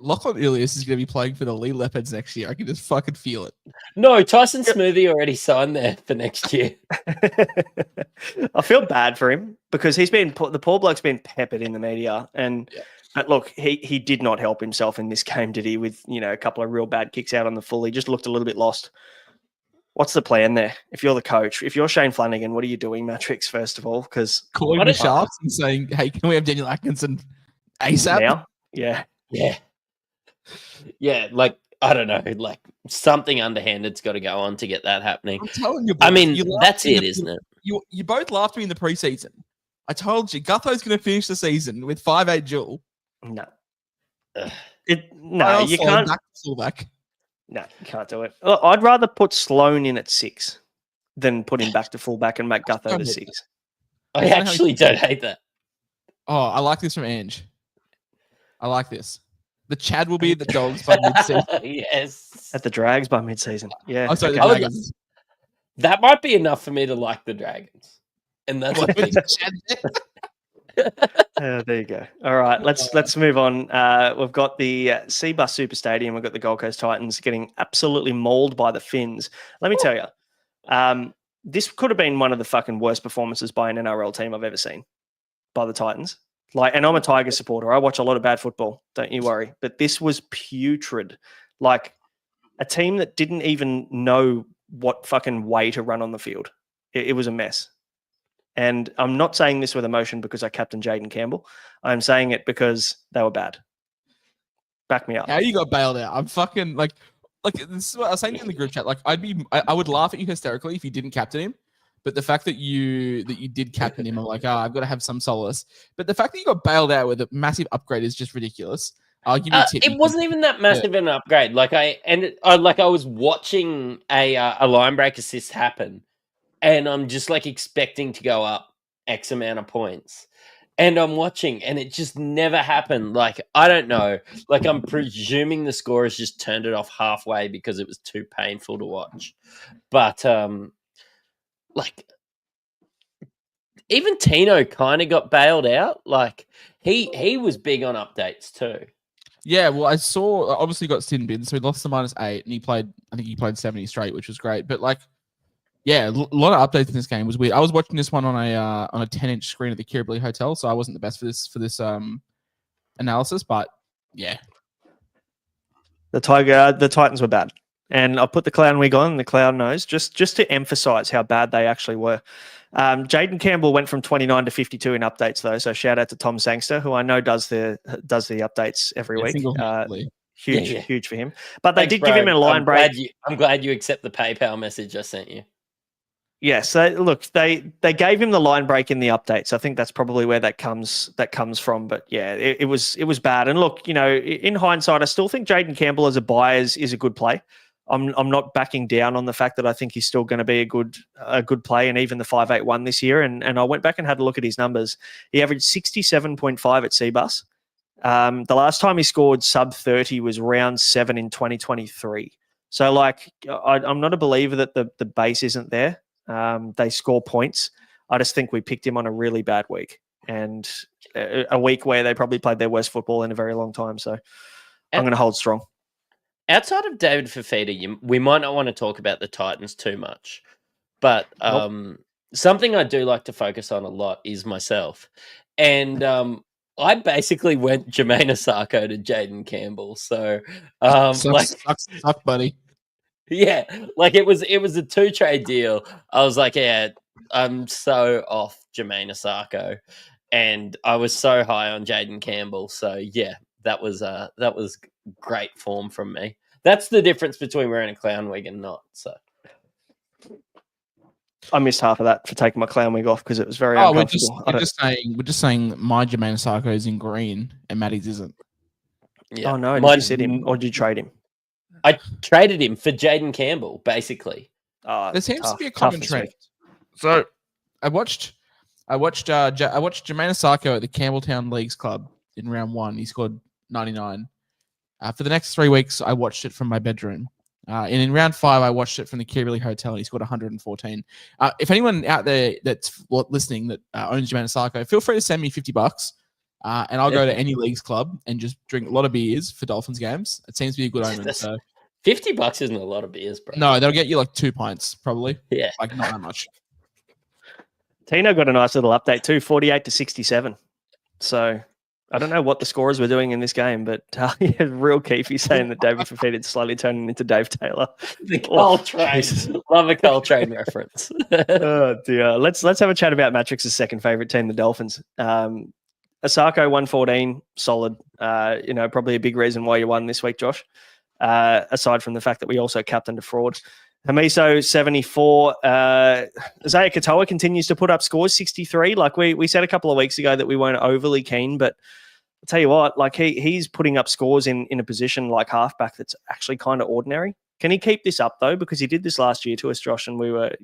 Lachlan Ilias is going to be playing for the Lee Leopards next year. I can just fucking feel it. No, Tyson Smoothie already signed there for next year. I feel bad for him because the poor bloke's been peppered in the media, and but look, he did not help himself in this game, did he? With a couple of real bad kicks out on the full, he just looked a little bit lost. What's the plan there? If you're the coach, if you're Shane Flanagan, what are you doing, Mattrix? First of all, because Calling the Sharks and saying, "Hey, can we have Daniel Atkinson ASAP?" now, yeah. Like I don't know, like something underhanded's got to go on to get that happening. I'm telling you, I boys, mean, you laughed that's me in it, the- isn't it? You both laughed at me in the preseason. I told you, Gutho's going to finish the season with 5'8" dual. No, Ugh. you can't. Back to fullback. No, you can't do it. Look, I'd rather put Sloan in at 6 than put him back to fullback and make Gutho the 6. I That's not how actually he- don't hate that. Oh, I like this from Ange. I like this. The Chad will be at the Dogs by mid-season. Yes. At the Drags by mid-season. Yeah. Oh, sorry, okay. the would- Dragons. That might be enough for me to like the Dragons. And that's What, a big the Chad- There you go. All right, let's move on. We've got the Seabus Super Stadium. We've got the Gold Coast Titans getting absolutely mauled by the Finns. Let me tell you, this could have been one of the fucking worst performances by an NRL team I've ever seen by the Titans. And I'm a Tiger supporter. I watch a lot of bad football. Don't you worry. But this was putrid. Like a team that didn't even know what fucking way to run on the field. It was a mess. And I'm not saying this with emotion because I captained Jaden Campbell. I'm saying it because they were bad. Back me up. How you got bailed out? I'm fucking like this is what I was saying in the group chat. Like I would laugh at you hysterically if you didn't captain him, but the fact that you did captain him, I'm like, I've got to have some solace. But the fact that you got bailed out with a massive upgrade is just ridiculous. I'll give you a tip. It wasn't even that massive an upgrade. Like I was watching a line break assist happen, and I'm just like expecting to go up X amount of points. And I'm watching, and it just never happened. Like, I don't know. Like, I'm presuming the scorers just turned it off halfway because it was too painful to watch. But, like, even Tino kind of got bailed out. Like, he was big on updates too. Yeah, well, I saw obviously got sin bin, so he lost to -8, and I think he played 70 straight, which was great. But like, yeah, a lot of updates in this game. It was weird. I was watching this one on a 10-inch screen at the Kirribilli Hotel, so I wasn't the best for this analysis. But yeah, The Titans were bad. And I put the clown wig on and the clown nose just to emphasize how bad they actually were. Jaden Campbell went from 29 to 52 in updates though. So shout out to Tom Sangster, who I know does the updates every week. single-handedly. Huge for him. But they Thanks, did give him a bro. line break. I'm glad you accept the PayPal message I sent you. Yeah, so look, they gave him the line break in the updates. I think that's probably where that comes from. But yeah, it was bad. And look, in hindsight, I still think Jaden Campbell as a buy is a good play. I'm not backing down on the fact that I think he's still going to be a good play, and even the 581 this year. And I went back and had a look at his numbers. He averaged 67.5 at Seabus, The last time he scored sub 30 was round 7 in 2023. So, like, I'm not a believer that the base isn't there. They score points. I just think we picked him on a really bad week, and a week where they probably played their worst football in a very long time. So I'm going to hold strong. Outside of David Fafita, we might not want to talk about the Titans too much, but something I do like to focus on a lot is myself. And I basically went Jermaine Asako to Jaden Campbell. So suck, buddy. Yeah, like it was a 2-trade deal. I was like, yeah, I'm so off Jermaine Asako, and I was so high on Jaden Campbell. So yeah, that was great form from me. That's the difference between wearing a clown wig and not. So I missed half of that for taking my clown wig off because it was very uncomfortable. We're just saying my Jermaine Asako is in green and Maddie's isn't. Yeah. Oh no, did you sit him or did you trade him? I traded him for Jaden Campbell, basically. There seems to be a common trend. So I watched Jermaine Asako at the Campbelltown Leagues Club in round 1. He scored 99. For the next 3 weeks, I watched it from my bedroom. And in round 5, I watched it from the Kirribilli Hotel, and he scored 114. If anyone out there that's listening that owns Jermaine Asako, feel free to send me $50. And I'll go to any leagues club and just drink a lot of beers for Dolphins games. It seems to be a good omen. So $50 isn't a lot of beers, bro. No, that'll get you like 2 pints, probably. Yeah. Like not that much. Tino got a nice little update too, 48-67. So I don't know what the scorers were doing in this game, but real Keefy saying that David Fafita is slowly turning into Dave Taylor. The Coltrane. Love a Coltrane reference. Oh dear. Let's have a chat about Mattrix's second favorite team, the Dolphins. Asako 114, solid. Probably a big reason why you won this week, Josh. Aside from the fact that we also captained a fraud. Hamiso 74. Isaiah Katoa continues to put up scores, 63. Like we said a couple of weeks ago that we weren't overly keen, but I'll tell you what, like he's putting up scores in a position like halfback that's actually kind of ordinary. Can he keep this up though? Because he did this last year to us, Josh, and we were,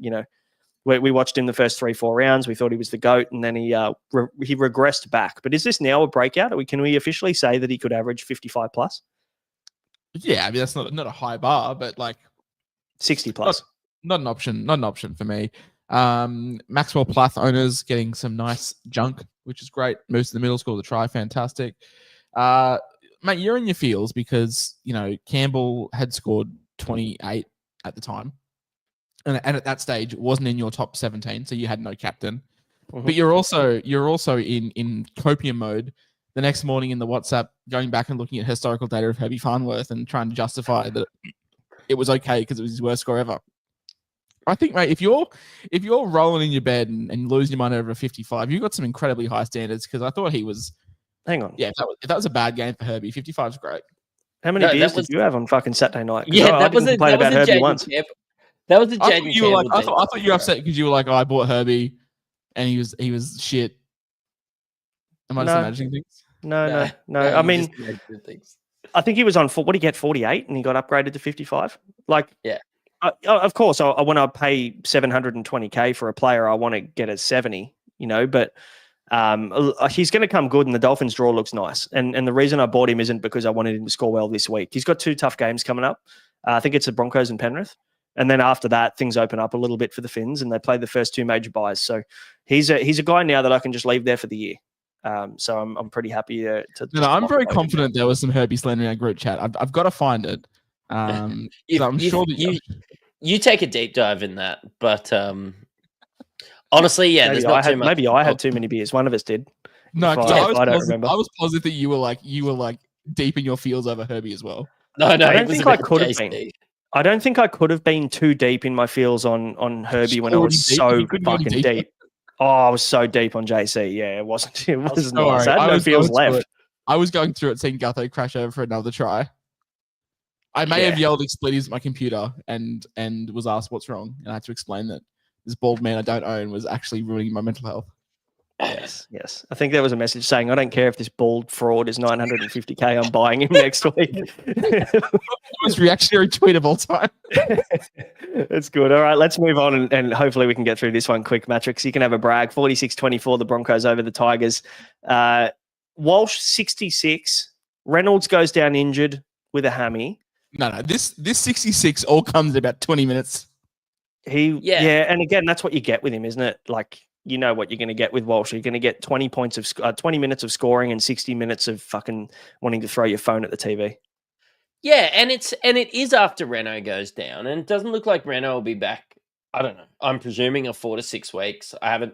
we watched him the first 3-4 rounds. We thought he was the GOAT, and then he regressed back. But is this now a breakout? Can we officially say that he could average 55 plus? Yeah, I mean that's not a high bar, but like 60 plus. Not an option. Not an option for me. Maxwell Plath owners getting some nice junk, which is great. Moves to the middle, scored the try, fantastic. Mate, you're in your feels because Campbell had scored 28 at the time. And at that stage, it wasn't in your top 17, so you had no captain. Mm-hmm. But you're also in copium mode the next morning in the WhatsApp, going back and looking at historical data of Herbie Farnworth and trying to justify that it was okay because it was his worst score ever. I think, mate, if you're rolling in your bed and losing your mind over a 55, you've got some incredibly high standards because I thought he was. Hang on, yeah, if that was a bad game for Herbie, 55 is great. How many beers did you have on fucking Saturday night? Yeah, that was about Herbie once. That was a Jaden Campbell. I thought you were upset because you were like, oh, I bought Herbie, and he was shit. Am I just imagining things? No. I mean, I think he was on. What did he get? 48, and he got upgraded to 55. Like, yeah. Of course, I when I pay $720K for a player, I want to get a 70. But he's going to come good, and the Dolphins draw looks nice. And the reason I bought him isn't because I wanted him to score well this week. He's got 2 tough games coming up. I think it's the Broncos and Penrith. And then after that, things open up a little bit for the Finns, and they play the first 2 major buys. So he's a guy now that I can just leave there for the year. So I'm pretty happy to. I'm very confident there was some Herbie slander in our group chat. I've got to find it. I'm sure that you take a deep dive in that, but honestly, yeah, maybe there's not too much. Maybe I had too many beers. One of us did. No, I was positive that you were like deep in your feels over Herbie as well. No, I don't think I could have been. I don't think I could have been too deep in my feels on Herbie when I was so fucking deep. Oh, I was so deep on JC. Yeah, it wasn't. It was not. I had no feels left. I was going through it, seeing Gutho crash over for another try. I may have yelled expletives at my computer and was asked what's wrong, and I had to explain that this bald man I don't own was actually ruining my mental health. Yes. I think there was a message saying, I don't care if this bald fraud is $950K, I'm buying him next week. The most reactionary tweet of all time. That's good. All right, let's move on and hopefully we can get through this one quick. Mattrix, you can have a brag. 46-24, the Broncos over the Tigers. Walsh 66. Reynolds goes down injured with a hammy. No. This 66 all comes in about 20 minutes. And again, that's what you get with him, isn't it? Like, you know what you're going to get with Walsh. You're going to get 20 minutes of scoring and 60 minutes of fucking wanting to throw your phone at the TV. Yeah, and it is after Reno goes down, and it doesn't look like Reno will be back. I don't know. I'm presuming 4 to 6 weeks. I've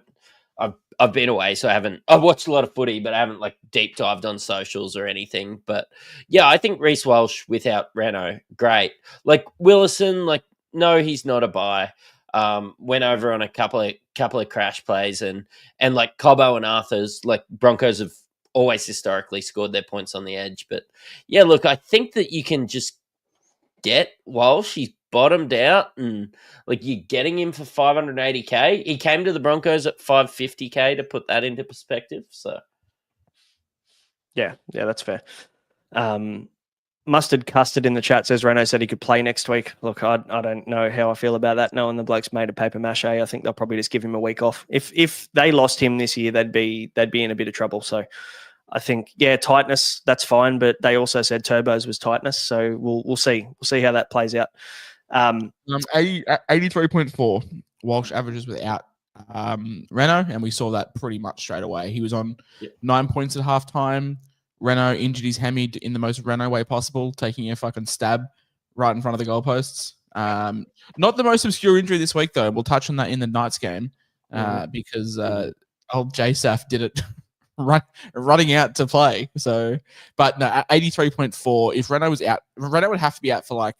been away, so I've watched a lot of footy, but I haven't like deep dived on socials or anything. But yeah, I think Reece Walsh without Reno, great. Like Willison, like no, he's not a buy. Went over on a couple of crash plays and like Cobbo and Arthur's, like Broncos have always historically scored their points on the edge. But yeah, look, I think that you can just get Walsh. He's bottomed out, and like you're getting him for 580k. He came to the Broncos at 550k to put that into perspective. So yeah, that's fair. Mustard Custard in the chat says Reno said he could play next week. Look, I don't know how I feel about that. Knowing the bloke's made of paper mache, I think they'll probably just give him a week off. If they lost him this year, they'd be in a bit of trouble. So I think tightness, that's fine, but they also said Turbos was tightness. So we'll see how that plays out. 83.4 Walsh averages without Reno, and we saw that pretty much straight away. He was on 9 points at halftime. Reno injured his hammy in the most Reno way possible, taking a fucking stab right in front of the goalposts. Not the most obscure injury this week, though. We'll touch on that in the Knights game because old JSAF did it running out to play. So, but no, 83.4. If Reno was out, Reno would have to be out for like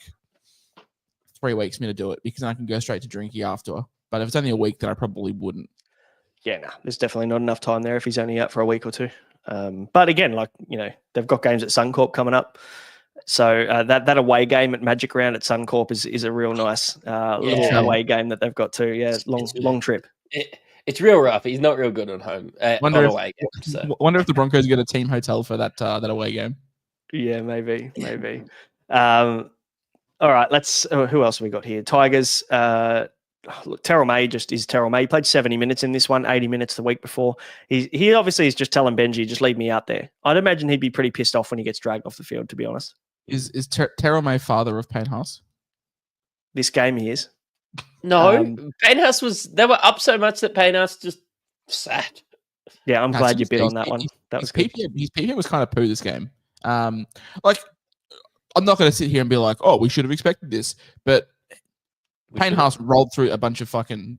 3 weeks for me to do it because I can go straight to drinky after. But if it's only a week, then I probably wouldn't. Yeah, no, there's definitely not enough time there if he's only out for a week or two. But again, like, you know, they've got games at Suncorp coming up. So that away game at Magic Round at Suncorp is a real nice little away game that they've got too. Yeah, long trip. It's real rough. He's not real good at home. Away game, so. Wonder if the Broncos get a team hotel for that away game. Yeah, maybe. All right, let's. Who else have we got here? Tigers. Look, Terrell May just is Terrell May. He played 70 minutes in this one, 80 minutes the week before. He obviously is just telling Benji, just leave me out there. I'd imagine he'd be pretty pissed off when he gets dragged off the field, to be honest. Is Terrell May father of Payne Haas? This game he is. No, Payne Haas they were up so much that Payne Haas just sat. Yeah, I'm glad you bid on that one. That was good. His PPM was kind of poo this game. Like, I'm not going to sit here and be like, oh, we should have expected this, but Payne Haas rolled through a bunch of fucking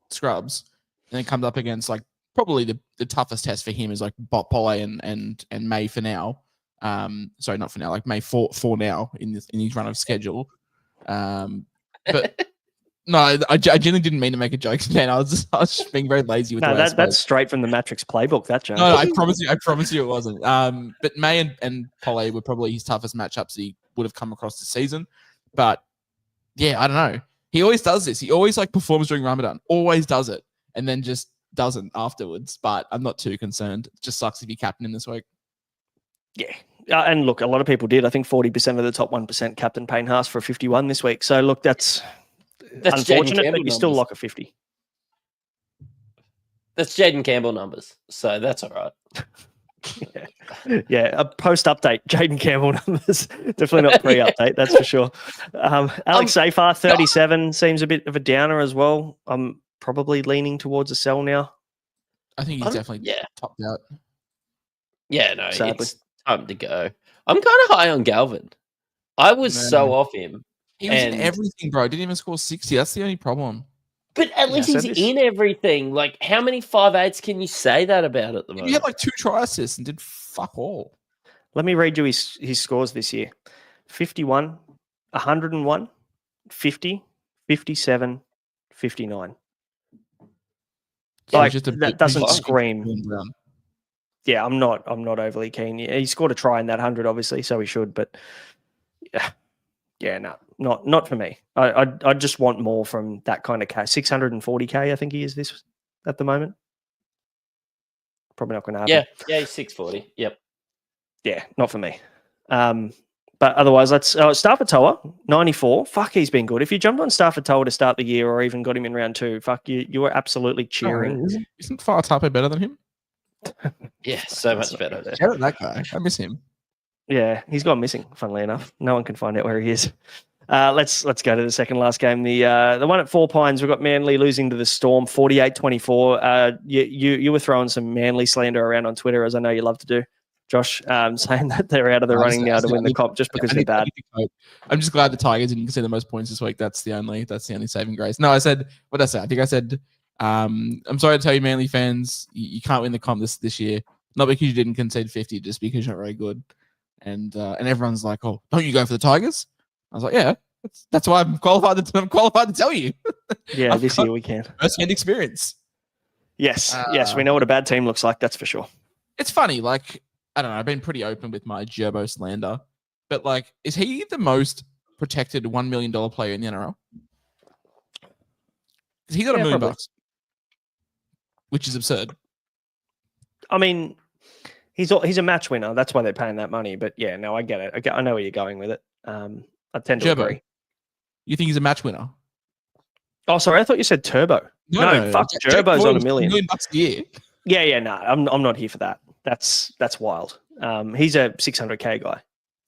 scrubs and then comes up against like probably the toughest test for him is like Pole and May for now. Sorry, not for now, like May for now in his run of schedule. But no, I genuinely didn't mean to make a joke, man. I was just being very lazy with that's straight from the Mattrix playbook, that joke. No, I promise you it wasn't. But May and Pole were probably his toughest matchups he would have come across this season. But yeah, I don't know. He always does this. He always like performs during Ramadan. Always does it. And then just doesn't afterwards. But I'm not too concerned. It just sucks if you captain him this week. Yeah. And look, a lot of people did. I think 40% of the top 1% captain Payne Haas for 51 this week. So look, that's unfortunate, but you still lock a 50. That's Jaden Campbell numbers. So that's all right. Yeah, a post-update, Jaden Campbell numbers. Definitely not pre-update, that's for sure. Alex Safar, 37, seems a bit of a downer as well. I'm probably leaning towards a sell now. I think he's definitely topped out. Yeah, no, sadly. It's time to go. I'm kind of high on Galvin. I was so off him. He was in everything, bro. Didn't even score 60. That's the only problem. But at least he's in everything. Like, how many 5'8s can you say that about at the moment? He had like 2 try assists and did fuck all. Let me read you his scores this year. 51, 101, 50, 57, 59. Like, that doesn't scream. Yeah, I'm not overly keen. He scored a try in that 100, obviously, so he should. But no, not for me. I just want more from that kind of cash. 640k, I think he is this at the moment. Probably not going to happen. Yeah, he's 640. Yep. Yeah, not for me. But otherwise, let's Stafford Toa, 94. Fuck, he's been good. If you jumped on Stafford Toa to start the year or even got him in round 2, fuck, you were absolutely cheering. Isn't Fa'atape better than him? Yeah, so much better. Shout out that guy. I miss him. Yeah, he's gone missing, funnily enough. No one can find out where he is. Let's go to the second last game. The one at Four Pines, we've got Manly losing to the Storm 48-24. You were throwing some Manly slander around on Twitter, as I know you love to do, Josh, saying that they're out of the running now to win the comp just because they're bad. I'm just glad the Tigers didn't concede the most points this week. That's the only saving grace. No, I said, what did I say? I think I said, I'm sorry to tell you, Manly fans, you can't win the comp this year. Not because you didn't concede 50, just because you're not very good. And everyone's like, oh, don't you go for the Tigers? I was like, yeah, that's why I'm qualified to tell you. Yeah, this year we can. First-hand experience. Yes, we know what a bad team looks like. That's for sure. It's funny, like, I don't know, I've been pretty open with my Gerbo slander, but like, is he the most protected $1 million player in the NRL? He got $1 million bucks, which is absurd. I mean, he's a match winner. That's why they're paying that money. But yeah, no, I get it. I know where you're going with it. I tend to agree. You think he's a match winner? Oh, sorry, I thought you said Turbo. No, fuck, Turbo's on $1 million. $1 million bucks a year. Yeah, no, I'm not here for that. That's wild. He's a 600K guy,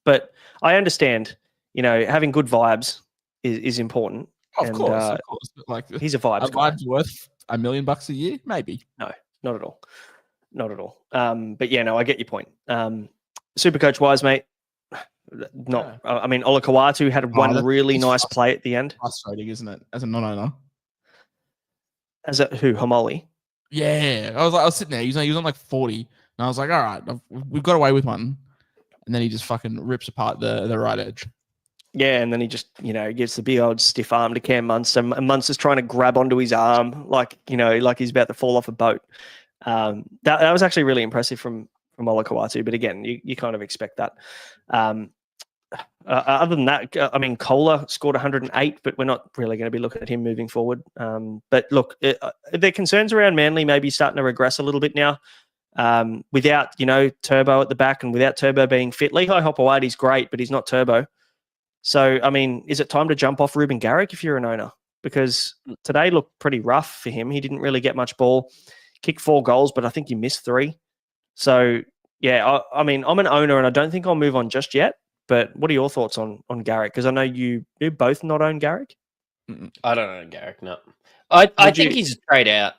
but I understand. You know, having good vibes is important. Of course. But like, he's a vibes guy. Vibes worth $1 million bucks a year, maybe. No, not at all. But yeah, no, I get your point. Supercoach wise, mate. I mean, Olakau'atu had one really nice play at the end. Frustrating, isn't it? As a non-owner. As a who? Homoli? Yeah, I was sitting there. He was on like 40, and I was like, all right, we've got away with one. And then he just fucking rips apart the right edge. Yeah, and then he just gives the big old stiff arm to Cam Munster. And Munster's trying to grab onto his arm like he's about to fall off a boat. That was actually really impressive from Olakau'atu, but again, you kind of expect that. Other than that, I mean, Kohler scored 108, but we're not really going to be looking at him moving forward. But look, the concerns around Manly maybe starting to regress a little bit now. Without Turbo at the back and without Turbo being fit, Lehigh Hopewadi's great, but he's not Turbo. So, I mean, is it time to jump off Ruben Garrick if you're an owner? Because today looked pretty rough for him. He didn't really get much ball. Kicked 4 goals, but I think he missed 3. So, yeah, I mean, I'm an owner and I don't think I'll move on just yet. But what are your thoughts on Garrick? Because I know you both not own Garrick. I don't own Garrick, no. I think he's a trade out.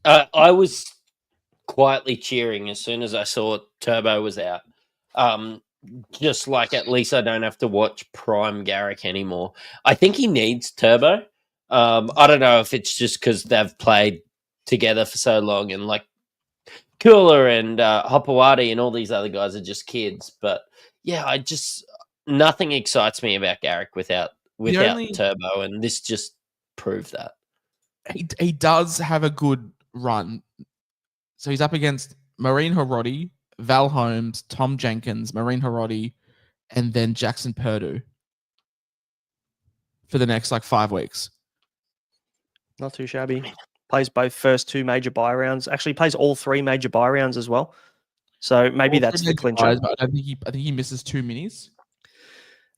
I was quietly cheering as soon as I saw Turbo was out. Just like at least I don't have to watch prime Garrick anymore. I think he needs Turbo. I don't know if it's just because they've played together for so long and like Cooler and Hopewadi and all these other guys are just kids. But yeah, nothing excites me about Garrick without Turbo, and this just proved that. He does have a good run. So he's up against Maureen Hiroti, Val Holmes, Tom Jenkins, Maureen Hiroti, and then Jackson Purdue for the next 5 weeks. Not too shabby. Plays both first 2 major buy rounds. Actually plays all 3 major buy rounds as well. So maybe that's the clincher. But I think he misses 2 minis.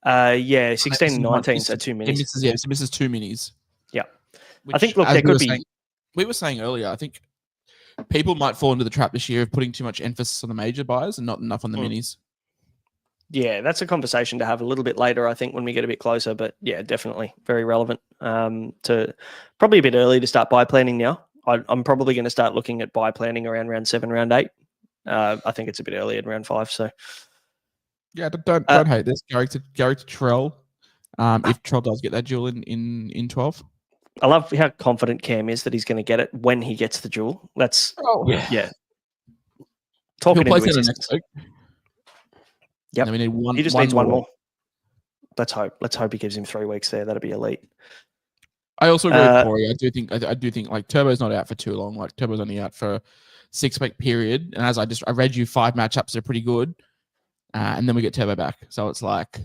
Yeah, 16 and 19, so 2 minis. He misses 2 minis. Yeah. Which, I think, look, there could be... We were saying earlier, I think people might fall into the trap this year of putting too much emphasis on the major buys and not enough on the minis. Yeah, that's a conversation to have a little bit later, I think, when we get a bit closer. But yeah, definitely very relevant. To probably a bit early to start buy planning now. I'm probably going to start looking at buy planning around round 7, round 8. I think it's a bit early at round 5. So yeah, don't hate this. Garrick to Trell. If Trell does get that duel in 12. I love how confident Cam is that he's going to get it when he gets the duel. That's yeah. Talking He'll into play next week. Yep. We need one. He just needs one more. Let's hope he gives him 3 weeks there. That'd be elite. I also agree with Corey. I do think like Turbo's not out for too long. Like Turbo's only out for a 6-week period. And as I read you 5 matchups are pretty good. And then we get Turbo back. So it's like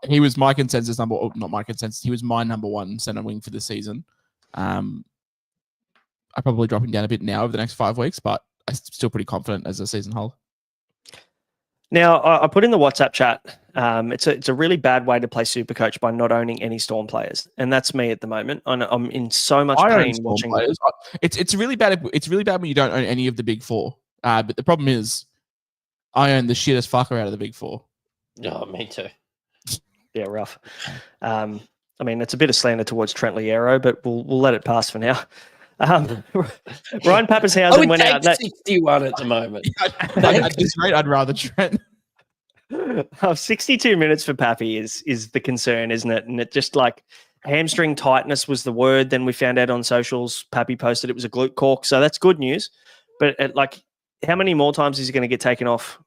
he was my consensus not my consensus. He was my number 1 center wing for the season. I'm probably dropping down a bit now over the next 5 weeks, but I'm still pretty confident as a season whole. Now, I put in the WhatsApp chat, it's a really bad way to play Supercoach by not owning any Storm players. And that's me at the moment. I'm in so much pain watching. It's really bad. It's really bad when you don't own any of the big 4. But the problem is, I own the shittest fucker out of the big four. Oh, me too. Yeah, rough. I mean, it's a bit of slander towards Trent Liero, but we'll let it pass for now. Ryan Pappenhausen went out. 61 at the moment. At this rate, I'd rather Trent. 62 minutes for Pappy is the concern, isn't it? And it just like hamstring tightness was the word. Then we found out on socials, Pappy posted it was a glute cork. So that's good news. But like, how many more times is he going to get taken off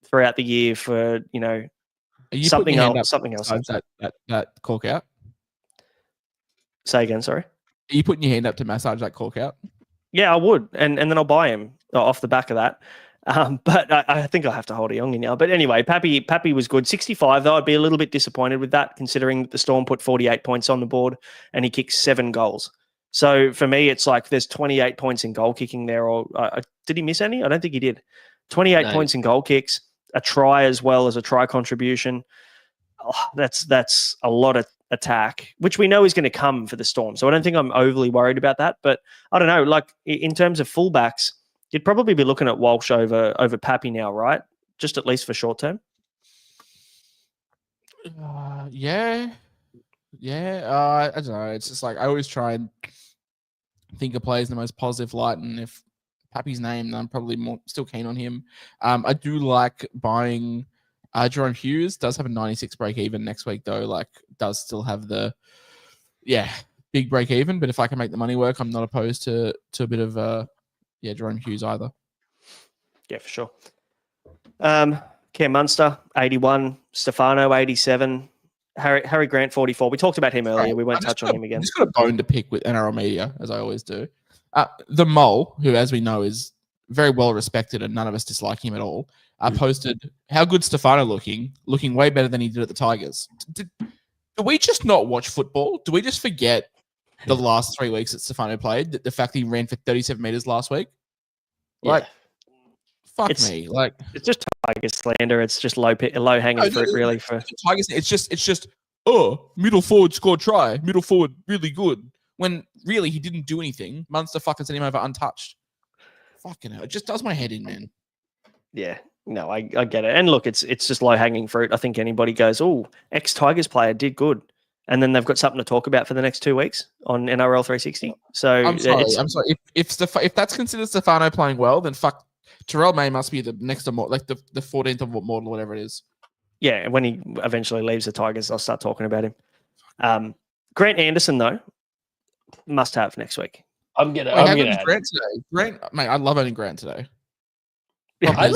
throughout the year for, something else? Something else. That cork out? Say again, sorry. Are you putting your hand up to massage that cork out? Yeah, I would. And then I'll buy him off the back of that. But I think I'll have to hold a youngie now. But anyway, Pappy was good. 65, though, I'd be a little bit disappointed with that, considering that the Storm put 48 points on the board and he kicked 7 goals. So for me, it's like there's 28 points in goal kicking there. Or did he miss any? I don't think he did. 28 points in goal kicks, a try as well as a try contribution. Oh, that's a lot of attack, which we know is going to come for the Storm. So I don't think I'm overly worried about that. But I don't know, like in terms of fullbacks, you'd probably be looking at Walsh over Pappy now, right? Just at least for short term. Yeah. I don't know. It's just like I always try and think of players in the most positive light, and if Pappy's named, I'm probably still keen on him. I do like buying Jerome Hughes. Does have a 96 break even next week though. Like does still have the big break even. But if I can make the money work, I'm not opposed to a bit of Jerome Hughes either. Yeah, for sure. Cam Munster 81, Stefano 87. Harry Grant, 44. We talked about him earlier. We won't touch on him again. I've just got a bone to pick with NRL media, as I always do. The Mole, who, as we know, is very well respected and none of us dislike him at all, posted how good Stefano looking way better than he did at the Tigers. Do we just not watch football? Do we just forget the last 3 weeks that Stefano played? The fact that he ran for 37 meters last week? Like, fuck me. Like, it's just Tiger slander. It's just low hanging fruit, really. For Tigers, it's just middle forward scored try, middle forward really good. When really he didn't do anything. Munster fucking sent him over untouched. Fucking hell, it just does my head in, man. Yeah, no, I get it. And look, it's just low hanging fruit. I think anybody goes, oh, ex-Tigers player did good, and then they've got something to talk about for the next 2 weeks on NRL 360. So I'm sorry. If that's considered Stefano playing well, then fuck. Terrell May must be the next immortal, like the 14th immortal, whatever it is. Yeah, and when he eventually leaves the Tigers, I'll start talking about him. Grant Anderson, though, must have next week. I'm gonna Grant today. Grant, mate, I love owning Grant today. I'm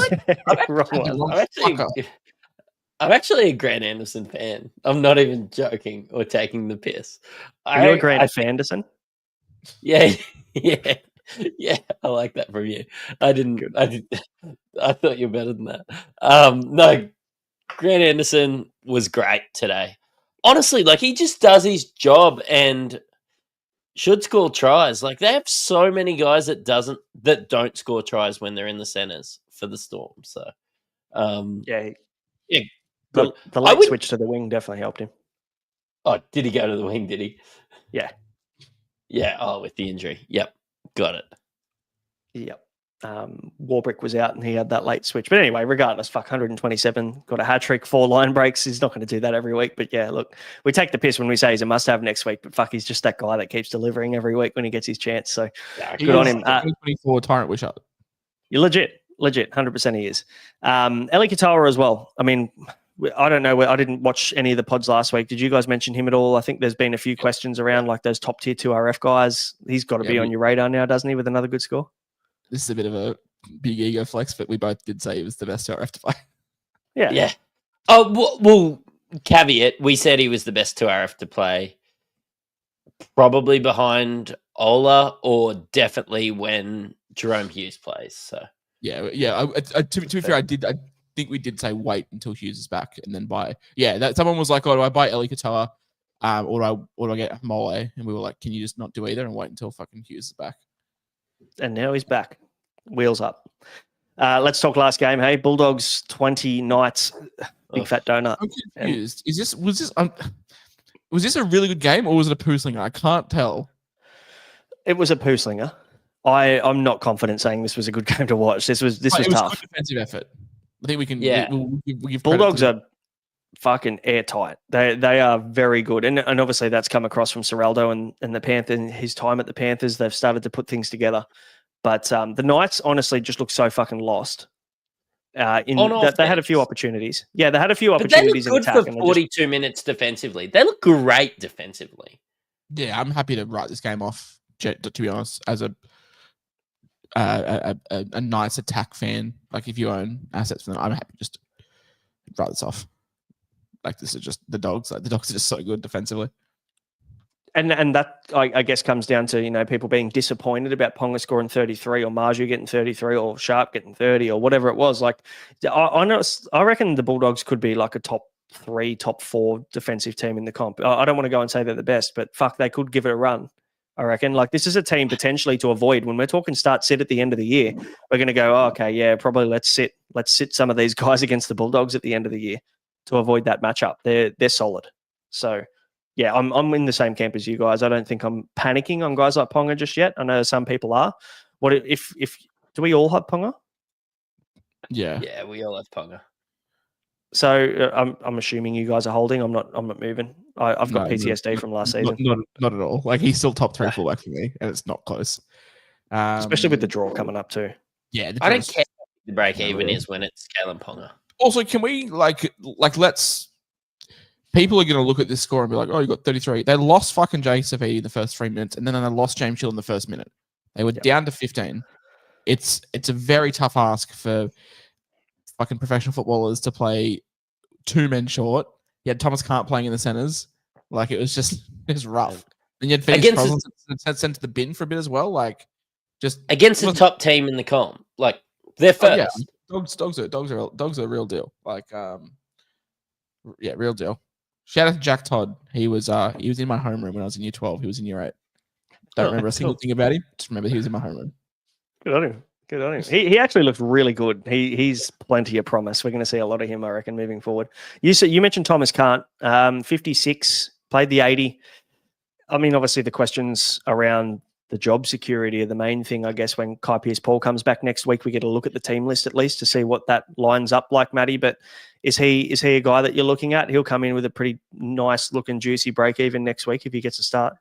actually a Grant Anderson fan. I'm not even joking or taking the piss. Are you a Grant Anderson? Yeah. Yeah, I like that from you. I thought you were better than that. No, Grant Anderson was great today. Honestly, like he just does his job and should score tries. Like they have so many guys that don't score tries when they're in the centers for the Storm. So, yeah. The late switch to the wing definitely helped him. Oh, did he go to the wing? Did he? Yeah. Yeah. Oh, with the injury. Yep. Got it. Yep. Warbrick was out and he had that late switch. But anyway, regardless, 127, got a hat trick, 4 line breaks. He's not going to do that every week. But yeah, look, we take the piss when we say he's a must have next week. But fuck, he's just that guy that keeps delivering every week when he gets his chance. So good on him. 24 Tyrant Wishart. You're legit, 100% he is. Eli Katoa as well. I mean, I don't know. I didn't watch any of the pods last week. Did you guys mention him at all? I think there's been a few questions around like those top tier 2RF guys. He's got to be on your radar now, doesn't he, with another good score? This is a bit of a big ego flex, but we both did say he was the best 2RF to play. Yeah. Oh, well, caveat, we said he was the best 2RF to play, probably behind Ola or definitely when Jerome Hughes plays. So yeah. To be fair, I think we did say wait until Hughes is back and then buy. Yeah, that someone was like, "Oh, do I buy Eli Katoa, or do I get Mole?" And we were like, "Can you just not do either and wait until fucking Hughes is back?" And now he's back, wheels up. Let's talk last game. Hey, Bulldogs 20, Knights, big fat donut. I'm confused. Was this a really good game or was it a poo slinger? I can't tell. It was a poo slinger. I'm not confident saying this was a good game to watch. This was it was tough. good defensive effort. I think we can. Yeah. We'll give Bulldogs credit to are fucking airtight. They are very good, and obviously that's come across from Seraldo and the Panthers. And his time at the Panthers, they've started to put things together. But the Knights honestly just look so fucking lost. They had a few opportunities. Yeah, they had a few But they look opportunities in good attack. for 42 minutes defensively. They look great defensively. Yeah, I'm happy to write this game off. To be honest, as a nice attack fan, like if you own assets from them, I'm happy just to write this off. Like this is just the Dogs. Like the Dogs are just so good defensively. And that I guess comes down to people being disappointed about Ponga scoring 33 or Marju getting 33 or Sharp getting 30 or whatever it was. Like I reckon the Bulldogs could be like a top 3, top 4 defensive team in the comp. I don't want to go and say they're the best, but fuck, they could give it a run. I reckon like this is a team potentially to avoid when we're talking start sit at the end of the year. We're going to go, okay, yeah, probably let's sit some of these guys against the Bulldogs at the end of the year to avoid that matchup. They're solid. So yeah, I'm in the same camp as you guys. I don't think I'm panicking on guys like Ponga just yet. I know some people are. What if do we all have Ponga? Yeah, Yeah, we all have Ponga. So I'm assuming you guys are holding. I'm not moving. I've got PTSD from last season. Not at all. Like he's still top 3 fullback for me, and it's not close. Especially with the draw coming up too. Yeah, I don't care what the break even is when it's Kalen Ponga. Also, can we let's people are going to look at this score and be like, oh, you got 33. They lost fucking Savidi in the first 3 minutes, and then they lost James Hill in the first minute. They were down to 15. It's a very tough ask for fucking professional footballers to play 2 men short. You had Thomas Cant playing in the centers. Like it was rough. And you had Phoenix Crosland sent to the bin for a bit as well. Like just against the top team in the comp. Like they're first. Dogs are a real deal. Like real deal. Shout out to Jack Todd. He was in my homeroom when I was in year 12. He was in year 8. Don't remember a single thing about him. Just remember he was in my homeroom. Good on him. He actually looks really good. He's plenty of promise. We're going to see a lot of him, I reckon, moving forward. You mentioned Thomas Cant, 56, played the 80. I mean, obviously the questions around the job security are the main thing, I guess, when Kai Pearce-Paul comes back next week. We get a look at the team list at least to see what that lines up like, Matty. But is he a guy that you're looking at? He'll come in with a pretty nice looking juicy break even next week if he gets a start.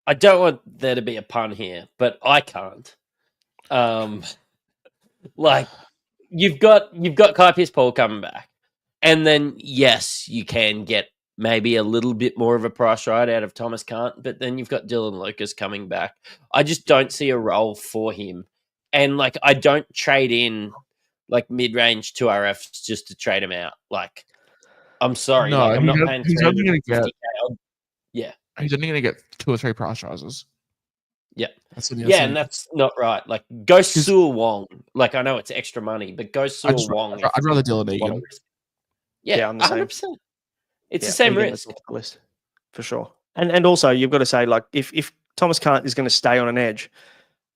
I don't want there to be a pun here, but I can't. Like you've got Kai Pearce-Paul coming back, and then yes, you can get maybe a little bit more of a price ride out of Thomas Cant, but then you've got Dylan Lucas coming back. I just don't see a role for him, and like I don't trade in like mid-range 2RFs just to trade him out. Like I'm sorry, no, like, I'm not paying. He's only going to get. Yeah. He's only going to get 2 or 3 price rises. Yeah. And that's not right. Like, go Sewell Wong. Like, I know it's extra money, but go Sewell Wong. I'd rather Dylan Egan. Yeah, I'm the 100%. same. It's the same risk. List, for sure. And also, you've got to say, like, if Thomas Cant is going to stay on an edge,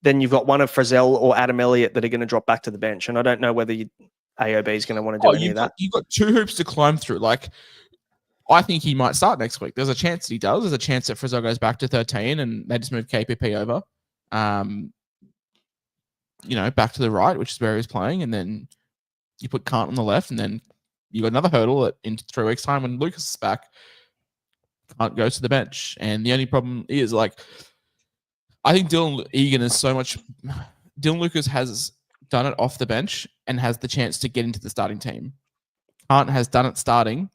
then you've got one of Frizzell or Adam Elliott that are going to drop back to the bench. And I don't know whether AOB is going to want to do any of that. You've got 2 hoops to climb through. Like, I think he might start next week. There's a chance that he does. There's a chance that Frizzell goes back to 13 and they just move KPP over, back to the right, which is where he was playing. And then you put Cant on the left, and then you got another hurdle in 3 weeks' time when Lucas is back. Cant goes to the bench. And the only problem is, like, I think Dylan Egan is so much. Dylan Lucas has done it off the bench and has the chance to get into the starting team. Cant has done it starting,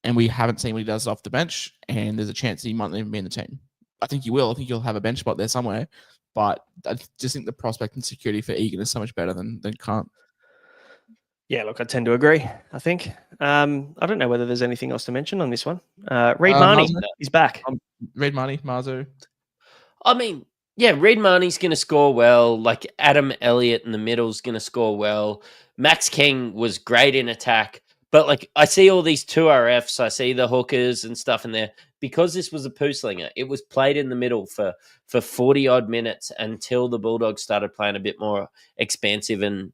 and we haven't seen what he does off the bench, and there's a chance that he might not even be in the team. I think he will. I think he'll have a bench spot there somewhere, but I just think the prospect and security for Egan is so much better than Cant. Yeah, look, I tend to agree, I think. I don't know whether there's anything else to mention on this one. Reid Marnie, he's back. Reid Marnie, Marzu. I mean, yeah, Reid Marnie's going to score well. Like, Adam Elliott in the middle is going to score well. Max King was great in attack. But, like, I see all these 2RFs, I see the hookers and stuff in there. Because this was a poo slinger, it was played in the middle for 40-odd minutes until the Bulldogs started playing a bit more expansive and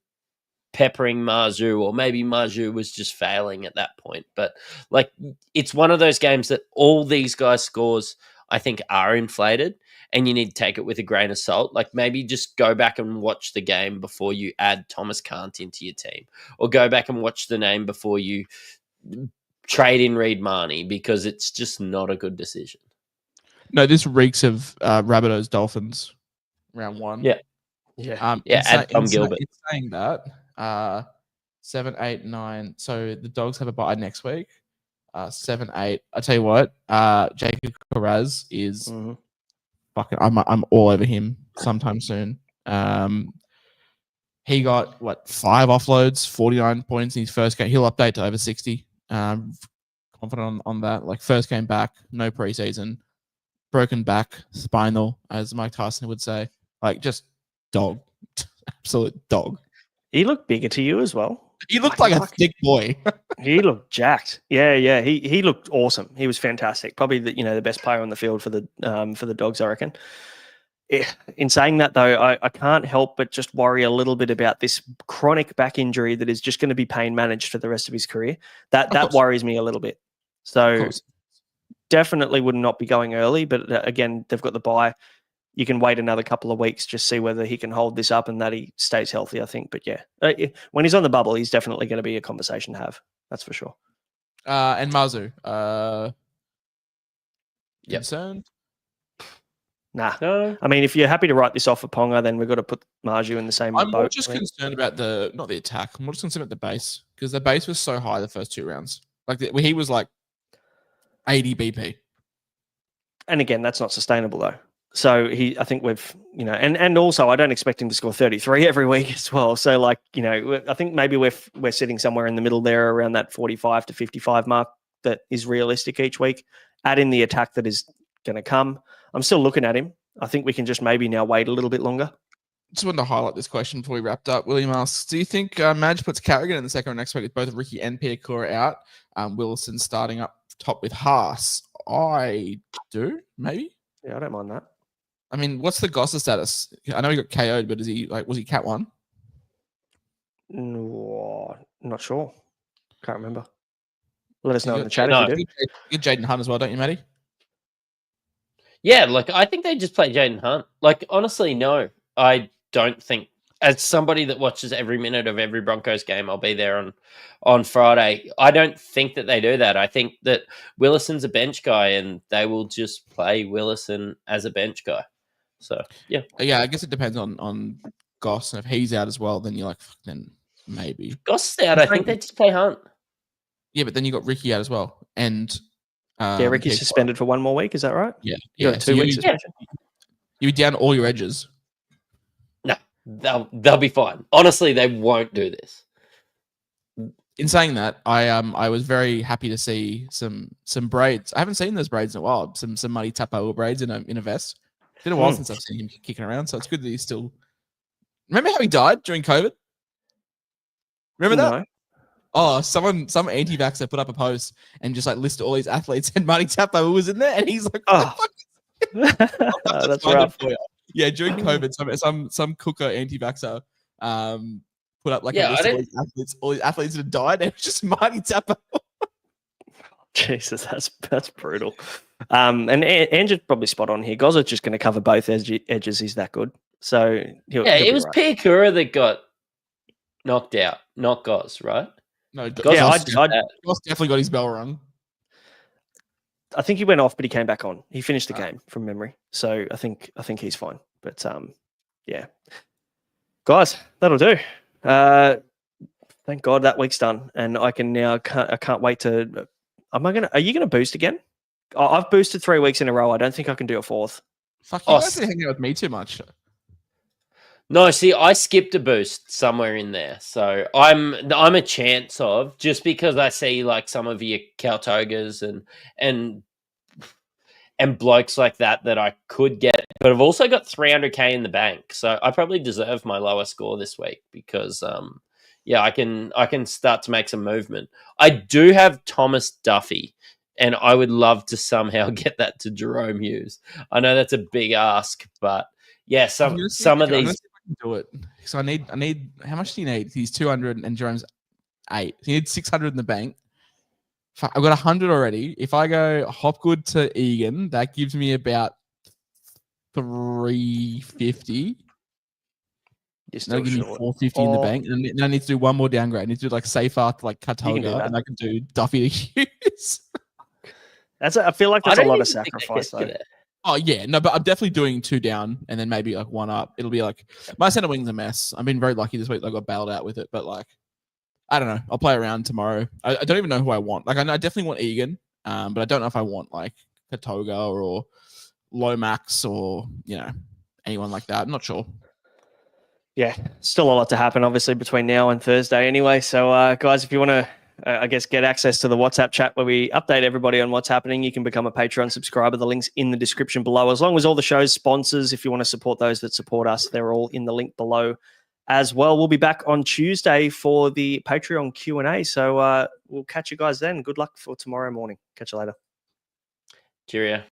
peppering Marzu, or maybe Marzu was just failing at that point. But, like, it's one of those games that all these guys scores. I think are inflated, and you need to take it with a grain of salt. Like maybe just go back and watch the game before you add Thomas Kant into your team, or go back and watch the name before you trade in Reed Marnie, because it's just not a good decision. No, this reeks of Rabbitohs Dolphins round 1. Yeah. Add Tom Gilbert. In saying that, 7, 8, 9. So the Dogs have a bye next week. 7, 8. I tell you what, Jacob Carraz is fucking. I'm all over him sometime soon. He got 5 offloads, 49 points in his first game. He'll update to over 60. Confident on that. Like first game back, no preseason, broken back, spinal, as Mike Tyson would say. Like just dog, absolute dog. He looked bigger to you as well. He looked like a thick boy. He looked jacked. Yeah. He looked awesome. He was fantastic. Probably the best player on the field for the Dogs, I reckon. In saying that, though, I can't help but just worry a little bit about this chronic back injury that is just going to be pain managed for the rest of his career. That worries me a little bit. So definitely would not be going early. But again, they've got the bye. You can wait another couple of weeks, just see whether he can hold this up and that he stays healthy, I think. But yeah, when he's on the bubble, he's definitely going to be a conversation to have. That's for sure. And Mazu, concerned? Nah. No. I mean, if you're happy to write this off for Ponga, then we've got to put Marju in the same boat. I'm more just concerned about not the attack. I'm more just concerned about the base, because the base was so high the first 2 rounds. Like he was like 80 BP. And again, that's not sustainable though. So I think we've, and also I don't expect him to score 33 every week as well. So I think maybe we're sitting somewhere in the middle there around that 45 to 55 mark that is realistic each week. Add in the attack that is going to come. I'm still looking at him. I think we can just maybe now wait a little bit longer. Just wanted to highlight this question before we wrapped up. William asks, do you think Madge puts Carrigan in the second round next week with both Ricky and Piakura out? Wilson starting up top with Haas. I do, maybe. Yeah, I don't mind that. I mean, what's the Gosser status? I know he got KO'd, but was he Cat 1? No, not sure. Can't remember. Let us know in the chat if you do. You get Jaden Hunt as well, don't you, Matty? Yeah, I think they just play Jaden Hunt. Honestly, no. I don't think, as somebody that watches every minute of every Broncos game, I'll be there on Friday. I don't think that they do that. I think that Willison's a bench guy, and they will just play Willison as a bench guy. So, yeah. Yeah, I guess it depends on Goss, and if he's out as well, then you're like, then maybe. Goss is out. I think they just play Hunt. Yeah, but then you got Ricky out as well, and Ricky's suspended for 1 more week. Is that right? Yeah, you got a 2 week suspension. You down all your edges. No, they'll be fine. Honestly, they won't do this. In saying that, I was very happy to see some braids. I haven't seen those braids in a while. Some Muddy Tapo braids in a vest. It's been a while since I've seen him kicking around, so it's good that he's still. Remember how he died during COVID? Remember that? No. Oh, some anti-vaxxer put up a post and just listed all these athletes, and Marty Tapo was in there, and he's like, "Oh, that's rough." Yeah, during COVID, some cooker anti-vaxxer put up a list of all these athletes that had died, and it was just Marty Tapo. Jesus, that's brutal. And Andrew's probably spot on here. Gozza's just going to cover both edges. He's that good. So he'll it was right. Piakura that got knocked out, not Goz, right? No, Goz definitely got his bell rung. I think he went off, but he came back on. He finished the game from memory, so I think he's fine. But yeah, guys, that'll do. Thank God that week's done, and I can now. I can't wait to. Are you gonna boost again? I've boosted 3 weeks in a row. I don't think I can do a 4th. Fuck, you guys are hanging out with me too much. No, see, I skipped a boost somewhere in there, so I'm a chance of, just because I see some of your Caltogas and blokes like that I could get, but I've also got 300k in the bank, so I probably deserve my lower score this week because I can start to make some movement. I do have Thomas Duffy, and I would love to somehow get that to Jerome Hughes. I know that's a big ask, but yeah, some of these. Do it. So I need. How much do you need? He's 200 and Jerome's 8. So you need 600 in the bank I've got 100 already. If I go Hopgood to Egan, that gives me about 350. That'll give me 450 in the bank. And then I need to do one more downgrade. I need to do like Safer to like Katoga, and I can do Duffy to Hughes. I feel like that's a lot of sacrifice though. Oh yeah, no, but I'm definitely doing 2 down and then maybe like 1 up. It'll be like my center wing's a mess. I've been very lucky this week. I got bailed out with it, but like I don't know. I'll play around tomorrow. I don't even know who I want. Like I definitely want Egan, but I don't know if I want like Katoga or Lomax or anyone like that. I'm not sure. Yeah, still a lot to happen, obviously, between now and Thursday anyway. So, guys, if you want to, get access to the WhatsApp chat where we update everybody on what's happening, you can become a Patreon subscriber. The link's in the description below. As long as all the show's sponsors, if you want to support those that support us, they're all in the link below as well. We'll be back on Tuesday for the Patreon Q&A. So we'll catch you guys then. Good luck for tomorrow morning. Catch you later. Cheerio.